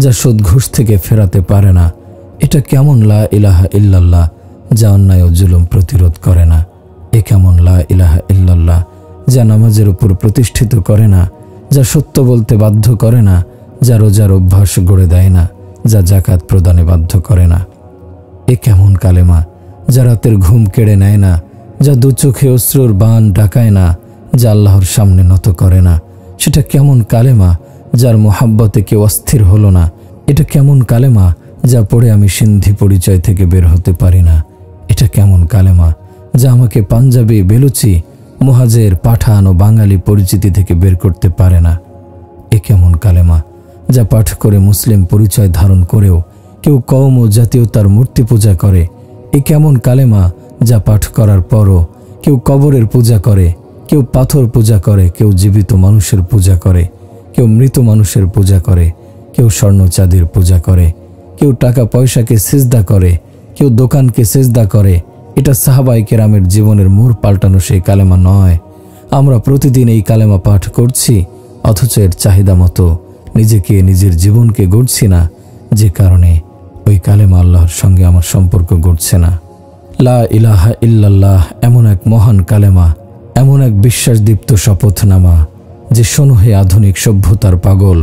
যা সুদ ঘুষ থেকে ফেরাতে পারে না? এটা কেমন লা ইলাহা ইল্লাল্লাহ যা অন্যায় ও জুলুম প্রতিরোধ করে না? এ কেমন লা ইলাহা ইল্লাল্লাহ যা নামাজের উপর প্রতিষ্ঠিত করে না, যা সত্য বলতে বাধ্য করে না, যা রোজার অভ্যাস গড়ে দেয় না, যা যাকাত প্রদানে বাধ্য করে না? এ কেমন কালেমা যা রাতের ঘুম কেড়ে নেয় না, যা দু চোখে অশ্রুর বান ডাকায় না, যা আল্লাহর সামনে নত করে না? সেটা কেমন কালেমা যার মোহাব্বতে কেউ অস্থির হলো না? এটা কেমন কালেমা যা পড়ে আমি সিন্ধি পরিচয় থেকে বের হতে পারি না? এটা কেমন কালেমা যা আমাকে পাঞ্জাবি, বেলুচি, মুহাজের, পাঠান ও বাঙালি পরিচিতি থেকে বের করতে পারে না? এ কেমন কালেমা যা পাঠ করে মুসলিম পরিচয় ধারণ করেও কেউ কওম ও জাতীয়তার মূর্তি পূজা করে? এ কেমন কালেমা যা পাঠ করার পরও কেউ কবরের পূজা করে, কেউ পাথর পূজা করে, কেউ জীবিত মানুষের পূজা করে, কেউ মৃত মানুষের পূজা করে, কেউ স্বর্ণ চাঁদির পূজা করে, কেউ টাকা পয়সাকে সিজদা করে, কেউ দোকানকে সিজদা করে? এটা সাহাবায়ে কেরামের জীবনের মোড় পাল্টানো সেই কালেমা নয়। আমরা প্রতিদিন এই কালেমা পাঠ করছি, অথচ এর চাহিদা মতো নিজেকে, নিজের জীবনকে গড়ছি না, যে কারণে ওই কালেমা আল্লাহর সঙ্গে আমার সম্পর্ক গড়ছে না। লা ইলাহা ইল্লাল্লাহ এমন এক মহান কালেমা, এমন এক বিশ্বাসদীপ্ত শপথনামা যে শোনো হে আধুনিক সভ্যতার পাগল,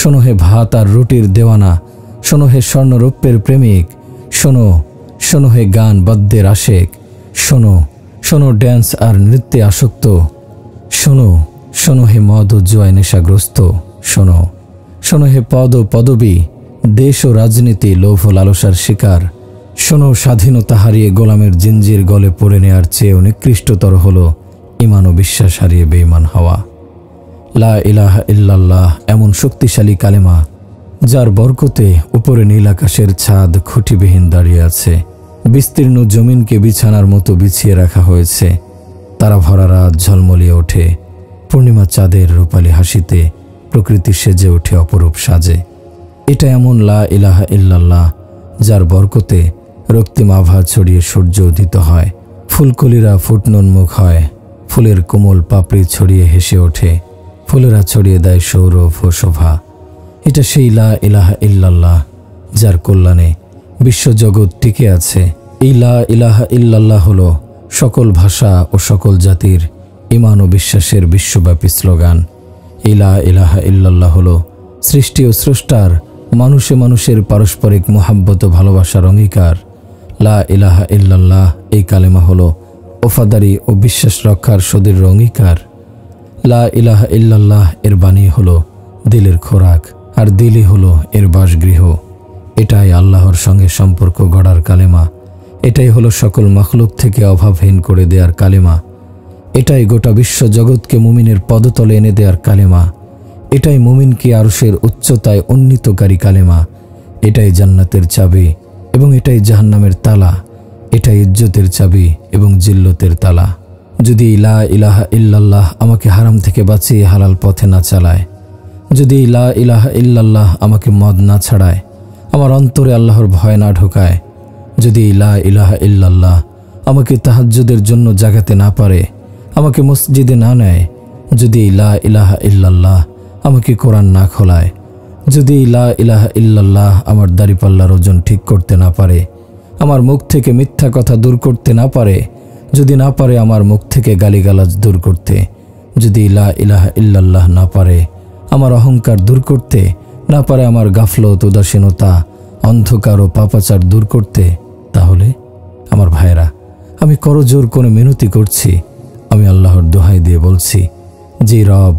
শোনো হে ভাত আর রুটির দেওয়ানা, শোনো হে স্বর্ণরৌপ্যের প্রেমিক, শোনো, শোনো হে গান বাদ্যের আশেক, শোনো, শোনো ড্যান্স আর নৃত্যে আসক্ত, শোনো, শোনো হে মদ ও জুয়ায় নেশাগ্রস্ত, শোনো, শোনো হে পদ ও পদবী, দেশ ও রাজনীতি, লোভ ও লালসার শিকার, শোনো স্বাধীনতা হারিয়ে গোলামের জিঞ্জির গলে পড়ে নেওয়ার চেয়েও নিকৃষ্টতর হলো ঈমান ও বিশ্বাস হারিয়ে বেঈমান হওয়া। লা ইলাহা ইল্লাল্লাহ এমন শক্তিশালী কালেমা যার বরকতে উপরে নীল আকাশের ছাদ খুঁটিবিহীন দাঁড়িয়ে আছে, বিস্তীর্ণ জমিনকে বিছানার মতো বিছিয়ে রাখা হয়েছে, তারা ভরা রাত ঝলমলিয়ে ওঠে, পূর্ণিমা চাঁদের রূপালী হাসিতে প্রকৃতি সেজে ওঠে অপরূপ সাজে। এটা এমন লা ইলাহা ইল্লাল্লাহ যার বরকতে রক্তিম আভা ছড়িয়ে সূর্য উদিত হয়, ফুলকলিরা ফুটনোন্মুখ হয়, ফুলের কোমল পাপড়ি ছড়িয়ে হেসে ওঠে, ফুলেরা ছড়িয়ে দেয় সৌরভ ও শোভা। এটা সেই লা ইলাহা ইল্লাল্লাহ যার কল্যাণে বিশ্বজগৎ টিকে আছে। এই লা ইলাহা ইল্লাল্লাহ হলো সকল ভাষা ও সকল জাতির ঈমান ও বিশ্বাসের বিশ্বব্যাপী স্লোগান। এই লা ইলাহা ইল্লাল্লাহ হলো সৃষ্টি ও স্রষ্টার, মানুষে মানুষের পারস্পরিক মোহাব্বত ও ভালোবাসার অঙ্গীকার। লা ইলাহা ইল্লাল্লাহ এই কালেমা হলো ওফাদারি ও বিশ্বাস রক্ষার সুদৃঢ় অঙ্গীকার। লা ইলাহা ইল্লাল্লাহ এর বাণী হলো দিলের খোরাক, আর দিলই হলো এর বাসগৃহ। এটাই আল্লাহর সঙ্গে সম্পর্ক গড়ার কালেমা, এটাই হলো সকল মাখলুক থেকে অভাবহীন করে দেওয়ার কালেমা, এটাই গোটা বিশ্ব জগৎকে মুমিনের পদতলে এনে দেওয়ার কালেমা, এটাই মুমিনকে আরশের উচ্চতায় উন্নীতকারী কালেমা, এটাই জান্নাতের চাবি এবং এটাই জাহান্নামের তালা, এটাই ইজ্জতের চাবি এবং জিল্লতের তালা। যদি লা ইলাহা ইল্লাল্লাহ আমাকে হারাম থেকে বাঁচিয়ে হালাল পথে না চালায়, যদি লা ইলাহা ইল্লাল্লাহ আমাকে মদ না ছাড়ায়, আমার অন্তরে আল্লাহর ভয় না ঢোকায়, যদি লা ইলাহা ইল্লাল্লাহ আমাকে তাহাজ্জুদের জন্য জাগাতে না পারে, আমাকে মসজিদে না নেয়, যদি লা ইলাহা ইল্লাল্লাহ আমাকে কোরআন না খোলায়, যদি লা ইলাহা ইল্লাল্লাহ আমার দাড়িপাল্লার ওজন ঠিক করতে না পারে, আমার মুখ থেকে মিথ্যা কথা দূর করতে না পারে, যদি না পারে আমার মুখ থেকে গালিগালাজ দূর করতে, যদি লা ইলাহা ইল্লাল্লাহ না পারে আমার অহংকার দূর করতে, না পারে আমার গাফলত, উদাসীনতা, অন্ধকার ও পাপাচার দূর করতে, তাহলে আমার ভাইরা, আমি করজোর করে মিনতি করছি, আমি আল্লাহর দোহাই দিয়ে বলছি, যে রব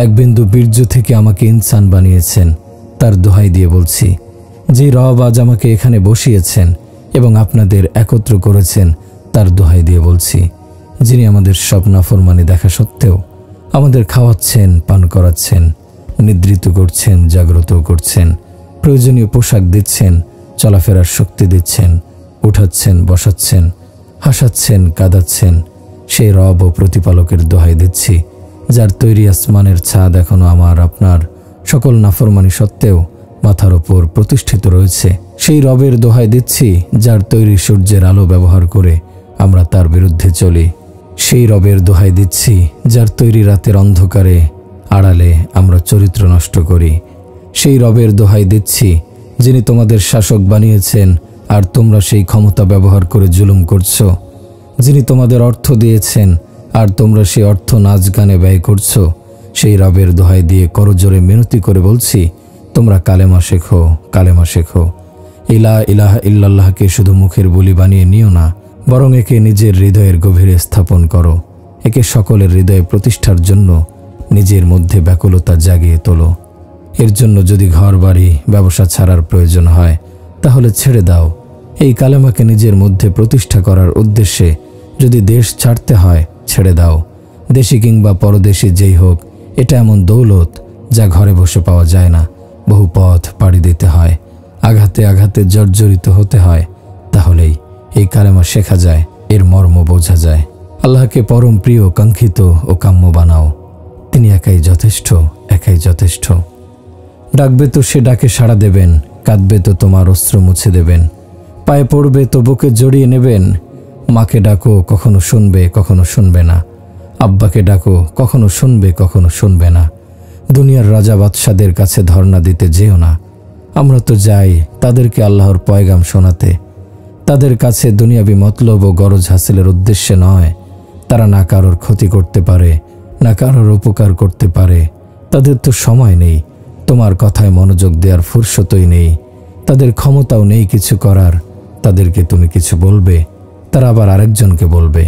এক বিন্দু বীর্য থেকে আমাকে ইনসান বানিয়েছেন, তার দোহাই দিয়ে বলছি, যে রব আজ আমাকে এখানে বসিয়েছেন এবং আপনাদের একত্র করেছেন, তার দোহাই দিয়ে বলছি, যিনি আমাদের সব নাফরমানি দেখা সত্ত্বেও আমাদের খাওয়াচ্ছেন, পান করাচ্ছেন, নিদ্রিত করছেন, জাগ্রত করছেন, প্রয়োজনীয় পোশাক দিচ্ছেন, চলাফেরার শক্তি দিচ্ছেন, উঠাচ্ছেন, বসাচ্ছেন, হাসাচ্ছেন, কাঁদাচ্ছেন, সেই রব ও প্রতিপালকের দোহাই দিচ্ছি, যার তৈরি আসমানের ছাদ এখনো আমার আপনার সকল নাফরমানি সত্ত্বেও মাথার ওপর প্রতিষ্ঠিত রয়েছে। সেই রবের দোহাই দিচ্ছি, যার তৈরি সূর্যের আলো ব্যবহার করে আমরা তার বিরুদ্ধে চলি। সেই রবের দোহাই দিচ্ছি, যার তৈরি রাতের অন্ধকারে আড়ালে আমরা চরিত্র নষ্ট করি। সেই রবের দোহাই দিচ্ছি, যিনি তোমাদের শাসক বানিয়েছেন আর তোমরা সেই ক্ষমতা ব্যবহার করে জুলুম করছো, যিনি তোমাদের অর্থ দিয়েছেন আর তোমরা সেই অর্থ নাচ গানে ব্যয় করছো। সেই রবের দোহাই দিয়ে করজোরে মিনতি করে বলছি, তোমরা কালেমা শেখো, কালেমা শেখো। লা ইলাহা ইল্লাল্লাহকে শুধু মুখের বুলি বানিয়ে নিও না, বরং একে নিজের হৃদয়ের গভীরে স্থাপন করো। একে সকলের হৃদয়ে প্রতিষ্ঠার জন্য নিজের মধ্যে ব্যাকুলতা জাগিয়ে তোলো। এর জন্য যদি ঘর বাড়ি ব্যবসা ছাড়ার প্রয়োজন হয়, তাহলে ছেড়ে দাও। এই কালেমাকে নিজের মধ্যে প্রতিষ্ঠা করার উদ্দেশ্যে যদি দেশ ছাড়তে হয়, ছেড়ে দাও। দেশি কিংবা পরদেশি যেই হোক, এটা এমন দৌলত যা ঘরে বসে পাওয়া যায় না, বহু পথ পাড়ি দিতে হয়, আঘাতে আঘাতে জর্জরিত হতে হয়। তাহলেই এই কালেমা শেখা যায়, এর মর্ম বোঝা যায়। আল্লাহকে পরম প্রিয়, কাঙ্ক্ষিত ও কাম্য বানাও। তিনি একাই যথেষ্ট, একাই যথেষ্ট। ডাকবে তো সে ডাকে সাড়া দেবেন, কাঁদবে তো তোমার অস্ত্র মুছে দেবেন, পায়ে পড়বে তো বুকে জড়িয়ে নেবেন। মাকে ডাকো, কখনো শুনবে, কখনো শুনবে না। আব্বাকে ডাকো, কখনো শুনবে, কখনো শুনবে না। দুনিয়ার রাজা বাদশাদের কাছে ধর্ণা দিতে যেও না। আমরা তো যাই তাদেরকে আল্লাহর পয়গাম শোনাতে, তাদের কাছে দুনিয়াবি মতলব ও গরজ হাসিলের উদ্দেশ্যে নয়। তারা না কারোর ক্ষতি করতে পারে, না কারোর উপকার করতে পারে। তাদের তো সময় নেই, তোমার কথায় মনোযোগ দেওয়ার ফুরসতই নেই, তাদের ক্ষমতাও নেই কিছু করার। তাদেরকে তুমি কিছু বলবে, তারা আবার আরেকজনকে বলবে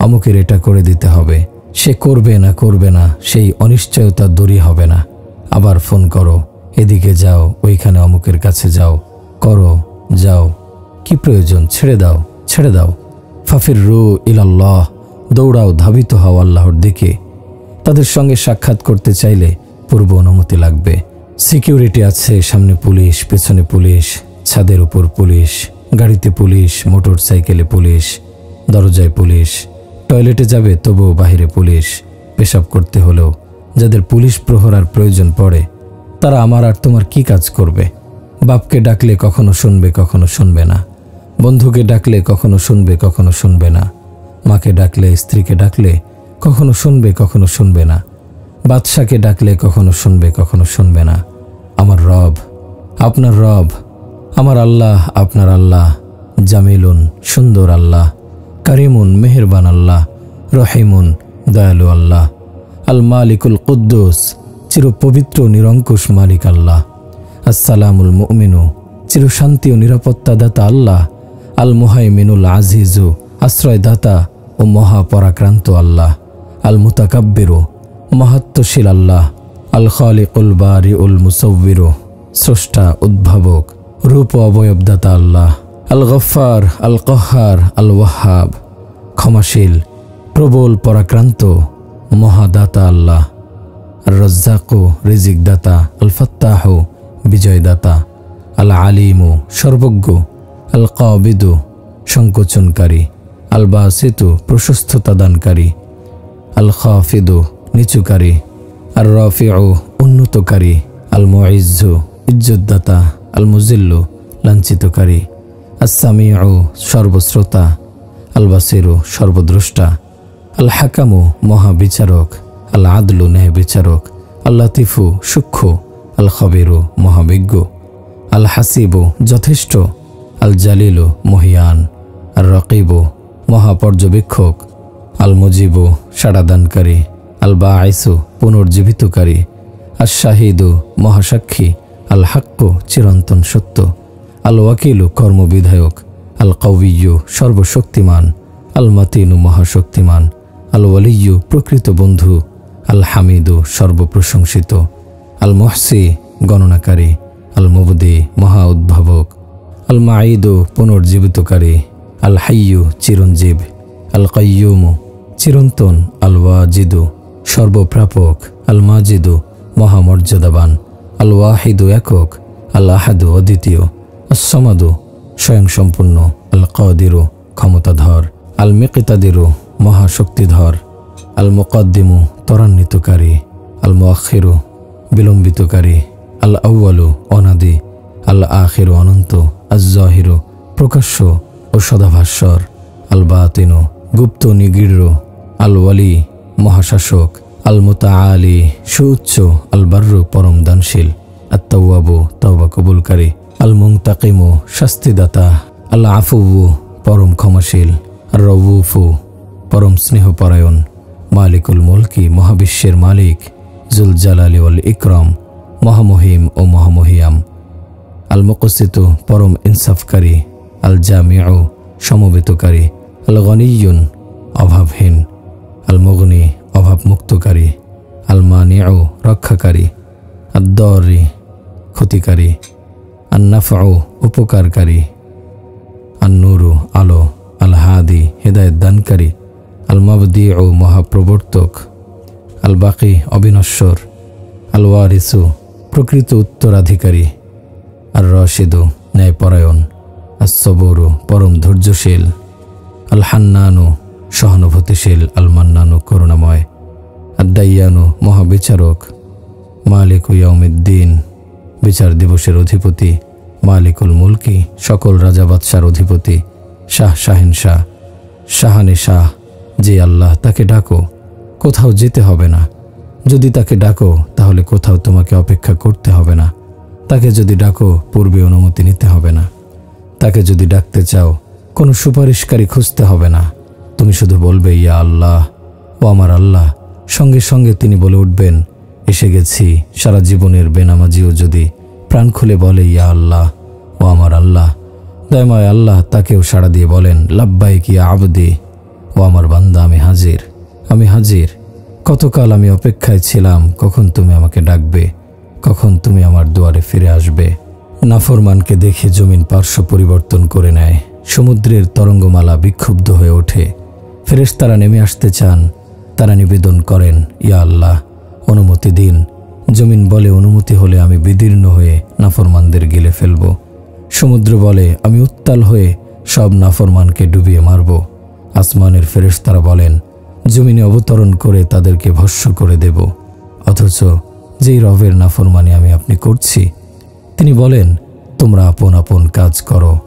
অমুকের এটা করে দিতে হবে। সে করবে না করবে না, সেই অনিশ্চয়তা দূরই হবে না। আবার ফোন করো, এদিকে যাও, ওইখানে অমুকের কাছে যাও, করো, যাও। কি প্রয়োজন? ছেড়ে দাও, ছেড়ে দাও। ফাফিররু ইলাল্লাহ, দৌড়াও, ধাবিত হও আল্লাহর দিকে। তাদের সঙ্গে সাক্ষাৎ করতে চাইলে পূর্ব অনুমতি লাগবে। সিকিউরিটি আছে, সামনে পুলিশ, পেছনে পুলিশ, ছাদের উপর পুলিশ, গাড়িতে পুলিশ, মোটর সাইকেলে পুলিশ, দরজায় পুলিশ। টয়লেটে যাবে তবুও বাহিরে পুলিশ। পেশাব করতে হলেও যাদের পুলিশ প্রহরার প্রয়োজন পড়ে, তারা আমার আর তোমার কি কাজ করবে? বাপকে ডাকলে কখনো শুনবে, কখনো শুনবে না। বন্ধুকে ডাকলে কখনো শুনবে, কখনো শুনবে না। মাকে ডাকলে, স্ত্রীকে ডাকলে কখনো শুনবে, কখনো শুনবে না। বাদশাকে ডাকলে কখনো শুনবে, কখনো শুনবে না। আমার রব, আপনার রব, আমার আল্লাহ, আপনার আল্লাহ জামিলুন, সুন্দর আল্লাহ, কারিমুন, মেহেরবান আল্লাহ, রহিমুন, দয়ালু আল্লাহ, আল মালিকুল কুদ্দুস, চিরপবিত্র নিরঙ্কুশ মালিক আল্লাহ, আসসালামুল মুমিনু, চিরশান্তি ও নিরাপত্তাদাতা আল্লাহ, আল মুহাইমিনুল আজিজু, আশ্রয়দাতা ও মহাপরাক্রান্ত আল্লাহ, আল মুতাকাব্বিরু, মহাত্মশীল আল্লাহ, আল খালিকুল বারিউল মুসাউবিরু, স্রষ্টা, উদ্ভাবক, রূপ ও অবয়বদাতা আল্লাহ, আল গফফার, আল কহার, আল ওয়াহাব, ক্ষমাশীল, প্রবল পরাক্রান্ত, মহাদাতা আল্লাহ, আর রাজ্জাকু রিজিক দাতা, আল ফাত্তাহু বিজয় দাতা, আল আলিমু সর্বজ্ঞ, আল কাবিদু সংকোচনকারী, আল বাসিতু প্রশস্ততা দানকারী, আল খাফিদু নিচুকারী, আর রাফিউ উন্নতকারী, আল মুইজ্জু ইজ্জতদাতা, আল মুজিল্লু লাঞ্ছিতকারী, আস-সামিউ সর্বশ্রোতা, আল বাসিরু সর্বদ্রষ্টা, আল হাকামু মহাবিচারক, আল আদলু ন্যায় বিচারক, আল লাতিফু সূক্ষ্ম, আল খবিরু মহাবিজ্ঞ, আল হাসিবু যথেষ্ট, আল জালিলু মহিয়ান, আর রকিবু মহাপর্যবেক্ষক, আল মুজিবু সাড়াদানকারী, আল বাঈসু পুনর্জীবিতকারী, আর শাহিদু মহাসাক্ষী, আল হাক্কু চিরন্তন সত্য, আল ওয়াকিলু কর্মবিধায়ক, আল কাউইয়্যু সর্বশক্তিমান, আল মাতিনু মহাশক্তিমান, আল ওয়ালিয়্যু প্রকৃত বন্ধু, আল হামিদু সর্বপ্রশংসিত, আল মুহসি গণনাকারী, আল মুবদি মহা উদ্ভাবক, আল মাঈদু পুনর্জীবিতকারী, আল হাইয়্যু চিরঞ্জীব, আল কাইয়্যুমু চিরন্তন, আল ওয়াজিদু সর্বপ্রাপক, আল মাজিদু মহামর্যাদাবান, আল ওয়াহিদু একক, আল আহাদু অদ্বিতীয়, আস-সামাদু স্বয়ংসম্পূর্ণ, আল কাদিরু ক্ষমতাধর, আল মিকতাদিরু মহাশক্তিধর, আল মুকাদ্দিমু ত্বরান্বিতকারী, আল মুআখিরু বিলম্বিতকারী, আল আউয়ালু অনাদি, আল আখিরু অনন্ত, আজ-জাহিরু প্রকাশ্য ও সদাভাস্বর, আল বাতিনু গুপ্ত নিগৃঢ়, আল ওয়ালি মহাশাসক, আল মুতাআলি সুউচ্চ, আল বাররু পরম দানশীল, আত-তাওয়াবু তওবা কবুলকারী, আল মুনতাকিমু শাস্তিদাতা, আল আফুউ পরম ক্ষমাশীল, আর রউফু পরম স্নেহপরায়ণ, মালিকুল মুলকি মহাবিশ্বের মালিক, জুল জালালি ওয়াল ইকরাম মহামহিম ও মহামহিয়াম, আল মুকসিতু পরম ইনসাফকারী, আল জামিউ সমবেতকারী, আল গনিয়্যুন অভাবহীন, আল মুগনি অভাবমুক্তকারী, আল মানিউ রক্ষাকারী, আদ-দারি ক্ষতিকারী, আন-নাফউ উপকারকারী, আন-নূরু আলো, আল হাদি হেদায়েত দানকারী, আল মাবদিউ মহাপ্রবর্তক, আল বাকি অবিনশ্বর, আল ওয়ারিসু প্রকৃত উত্তরাধিকারী, আর রশিদু ন্যায়পরায়ণ, আস-সবুরু পরম ধৈর্যশীল, আল হান্নানু সহানুভূতিশীল, আল মান্নানু করুণাময়, আদ-দাইয়ানু মহাবিচারক, মালিকু ইয়াউমিদ্দিন বিচার দিবসের অধিপতি, মালিকুল মুলকি সকল রাজা বাদশার অধিপতি, শাহ শাহিনশাহ শাহানে শাহ, যে আল্লাহ তাকে ডাকো, কোথাও যেতে হবে না। যদি তাকে ডাকো তাহলে কোথাও তোমাকে অপেক্ষা করতে হবে না। তাকে যদি ডাকো পূর্বে অনুমতি নিতে হবে না। তাকে যদি ডাকতে চাও কোনো সুপারিশকারী খুঁজতে হবে না। তুমি শুধু বলবে ইয়া আল্লাহ, ও আমার আল্লাহ, সঙ্গে সঙ্গে তিনি বলে উঠবেন এসে গেছি। সারা জীবনের বেনামাজিও যদি প্রাণ খুলে বলে ইয়া আল্লাহ, ও আমার আল্লাহ, দয়াময় আল্লাহ তাকেও সাড়া দিয়ে বলেন লাব্বাইক ইয়া আবদি, ও আমার বান্দা, আমি হাজির, আমি হাজির। কতকাল আমি অপেক্ষায় ছিলাম কখন তুমি আমাকে ডাকবে, কখন তুমি আমার দুয়ারে ফিরে আসবে। নাফরমানকে দেখে জমিন পার্শ্ব পরিবর্তন করে নেয়, সমুদ্রের তরঙ্গমালা বিক্ষুব্ধ হয়ে ওঠে। ফেরেশতারা নেমে আসতে চান, তারা নিবেদন করেন ইয়া আল্লাহ, অনুমতি দিন। জমিন বলে অনুমতি হলে আমি বিদীর্ণ হয়ে নাফরমানদের গিলে ফেলব। সমুদ্র বলে আমি উত্তাল হয়ে সব নাফরমানকে ডুবিয়ে মারব। আসমানের ফেরেশতারা বলেন জমিনে অবতরণ করে তাদেরকে ভস্ম করে দেব। অথচ যেই রবের নাফরমানি আমি আপনি করছি, তিনি বলেন তোমরা আপন আপন কাজ করো,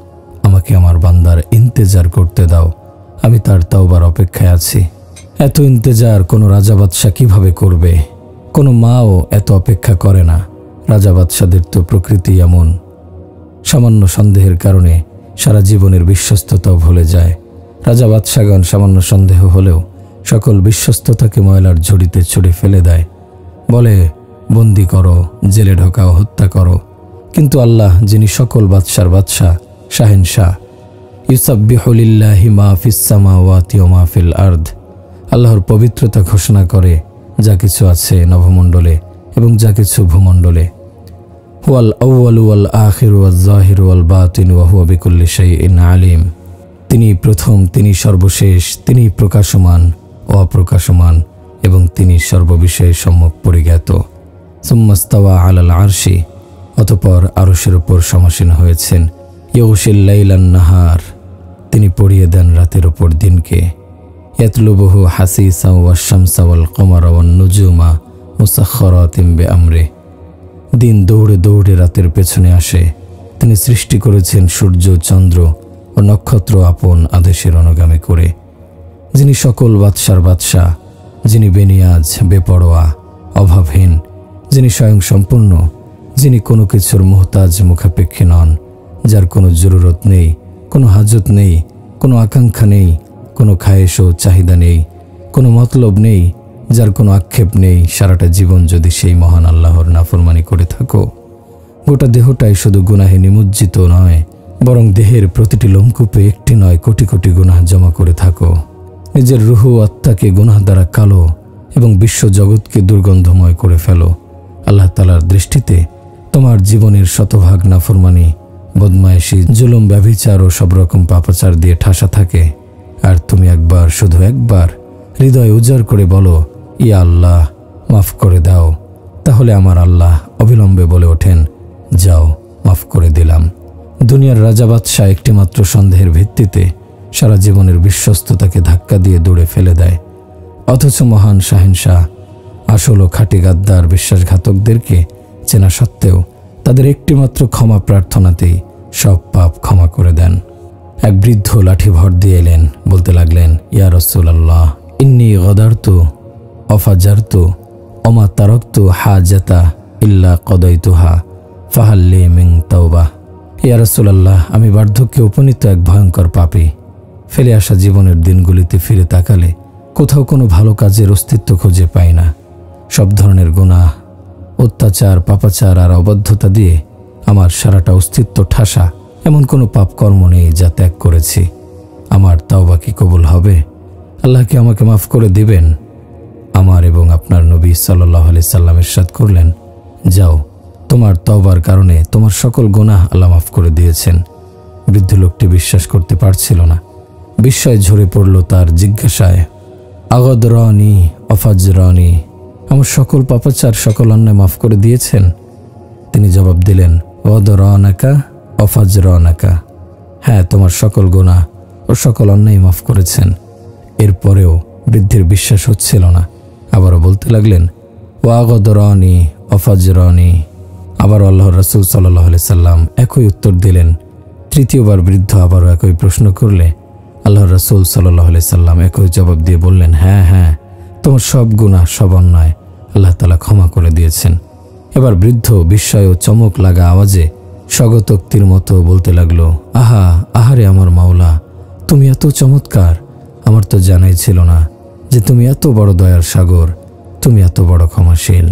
আমাকে আমার বান্দার ইন্তেজার করতে দাও, আমি তার তওবার অপেক্ষায় আছি। এত ইন্তেজার কোনো রাজা বাদশা কিভাবে করবে? কোনো মাও এত অপেক্ষা করে না। রাজা বাদশাদের তো প্রকৃতি এমন, সামান্য সন্দেহের কারণে সারা জীবনের বিশ্বস্ততাও ভুলে যায়। রাজা বাদশাগণ সামান্য সন্দেহ হলেও সকল বিশ্বস্ততাকে ময়লার ঝুড়িতে ছুঁড়ে ফেলে দেয়, বলে বন্দি করো, জেলে ঢোকাও, হত্যা করো। কিন্তু আল্লাহ, যিনি সকল বাদশার বাদশাহ, শাহেনশাহ, ইউসাব্বিহু লিল্লাহি মা ফিস সামাওয়াতি ওয়া মা ফিল আরদ, আল্লাহর পবিত্রতা ঘোষণা করে যা কিছু আছে নভমণ্ডলে এবং যা কিছু ভূমণ্ডলে। হুয়াল আউয়ালু ওয়াল আখিরু ওয়াজ জাহিরু ওয়াল বাতিনু ওয়া হুয়া বিকুল্লি শাইইন আলিম। তিনি প্রথম, তিনি সর্বশেষ, তিনি প্রকাশমান ও অপ্রকাশমান, এবং তিনি সর্ববিষয়ে সম্যক পরিজ্ঞাত। সুম্মাস্তাওয়া আলাল আরশি, অতঃপর আরশের উপর সমাসীন হয়েছেন। ইউগশিল লাইলান নাহার, তিনি পড়িয়ে দেন রাতের উপর দিনকে। ইয়াতলুবুহু হাসিসা ওয়াশ শামসা ওয়াল কমারা ওয়ান নুজুমা মুসাখখারাতিন বিআমরি, দিন দৌড়ে দৌড়ে রাতের পেছনে আসে। তিনি সৃষ্টি করেছেন সূর্য, চন্দ্র ও নক্ষত্র আপন আদেশের অনুগামী করে। যিনি সকল বাদশার বাদশাহ, যিনি বেনিয়াজ, বেপরোয়া, অভাবহীন, যিনি স্বয়ং সম্পূর্ণ, যিনি কোনো কিছুর মুহতাজ মুখাপেক্ষী নন, যার কোনো জরুরত নেই, কোনো হাজত নেই, কোনো আকাঙ্ক্ষা নেই, কোনো খায়েশ ও চাহিদা নেই, কোনো মতলব নেই, যার কোনো আক্ষেপ নেই। সারাটা জীবন যদি সেই মহান আল্লাহর নাফরমানি করে থাকো, গোটা দেহটাই শুধু গুনাহে নিমজ্জিত নয়, বরং দেহের প্রতিটি লোমকূপে একটি নয় কোটি কোটি গুনাহ জমা করে থাকো, নিজের রুহ আত্মাকে গুনাহ দ্বারা কালো এবং বিশ্ব জগৎকে দুর্গন্ধময় করে ফেলো, আল্লাহ তাআলার দৃষ্টিতে তোমার জীবনের শতভাগ নাফরমানি, বদমায়েশি, জুলুম, ব্যভিচার ও সব রকম পাপাচার দিয়ে ঠাসা থাকে। আর তুমি একবার, শুধু একবার হৃদয় উজাড় করে বলো, ইয়া আল্লাহ, মাফ করে দাও, তাহলে আমার আল্লাহ অবিলম্বে বলে ওঠেন, যাও, মাফ করে দিলাম। দুনিয়ার রাজা বাদশাহ একটিমাত্র সন্দেহের ভিত্তিতে সারা জীবনের বিশ্বস্ততাকে ধাক্কা দিয়ে দূরে ফেলে দেয়, অথচ মহান শাহেনশাহ আসল ও খাঁটি গাদ্দার বিশ্বাসঘাতকদেরকে চেনা সত্ত্বেও তাদের একটিমাত্র ক্ষমা প্রার্থনাতেই সব পাপ ক্ষমা করে দেন। এক বৃদ্ধ লাঠি ভর দিয়ে এলেন, বলতে লাগলেন, ইয়া রাসূলুল্লাহ, ইন্নী গদারতু অফাজারতু ওমা তারাকতু হাজাতা ইল্লা কদাইতুহা ফাহাল লি মিন তাওবাহ। ইয়া রাসূলুল্লাহ, আমি বার্ধক্যে উপনীত এক ভয়ঙ্কর পাপী। ফেলে আসা জীবনের দিনগুলিতে ফিরে তাকালে কোথাও কোনো ভালো কাজের অস্তিত্ব খুঁজে পাই না। সব ধরনের গুনাহ, অত্যাচার, পাপাচার আর অবদ্ধতা দিয়ে আমার সারাটা অস্তিত্ব ঠাসা। এমন কোনো পাপ কর্ম নেই যা ত্যাগ করেছি। আমার তাওবা কি কবুল হবে? আল্লাহ কি আমাকে মাফ করে দিবেন? আমার এবং আপনার নবী সাল্লাল্লাহু আলাইহি সাল্লাম ইরশাদ করলেন, যাও, তোমার তওবার কারণে তোমার সকল গুনাহ আল্লাহ মাফ করে দিয়েছেন। বৃদ্ধ লোকটি বিশ্বাস করতে পারছিল না। বিস্ময় ঝরে পড়ল তার জিজ্ঞাসায়, আগদরানি অফাজরানি, আমার সকল পাপাচার, সকল অন্যায় মাফ করে দিয়েছেন? তিনি জবাব দিলেন, ওয়াদরানাকা অফাজরানাকা, হ্যাঁ, তোমার সকল গুনাহ ও সকল অন্যায় মাফ করেছেন। এরপরেও বৃদ্ধের বিশ্বাস হচ্ছিল না। আবারও বলতে লাগলেন, ওয়াগদরানি অফাজরানি। আবার আল্লাহর রাসূল সাল্লাল্লাহু আলাইহি সাল্লাম একই উত্তর দিলেন। তৃতীয়বার বৃদ্ধ আবারও একই প্রশ্ন করলে আল্লাহর রাসূল সাল্লাল্লাহু আলাইহি সাল্লাম একই জবাব দিয়ে বললেন, হ্যাঁ হ্যাঁ, তোমার সব গুনাহ, সব অন্যায় আল্লাহ তাআলা ক্ষমা করে দিয়েছেন। এবার বৃদ্ধ বিস্ময় ও চমক লাগা আওয়াজে স্বগতোক্তির মতো বলতে লাগলো, আহা, আহারে আমার মাওলা, তুমি এত চমৎকার! আমার তো জানাই ছিল না যে তুমি এত বড় দয়ার সাগর, তুমি এত বড় ক্ষমাশীল।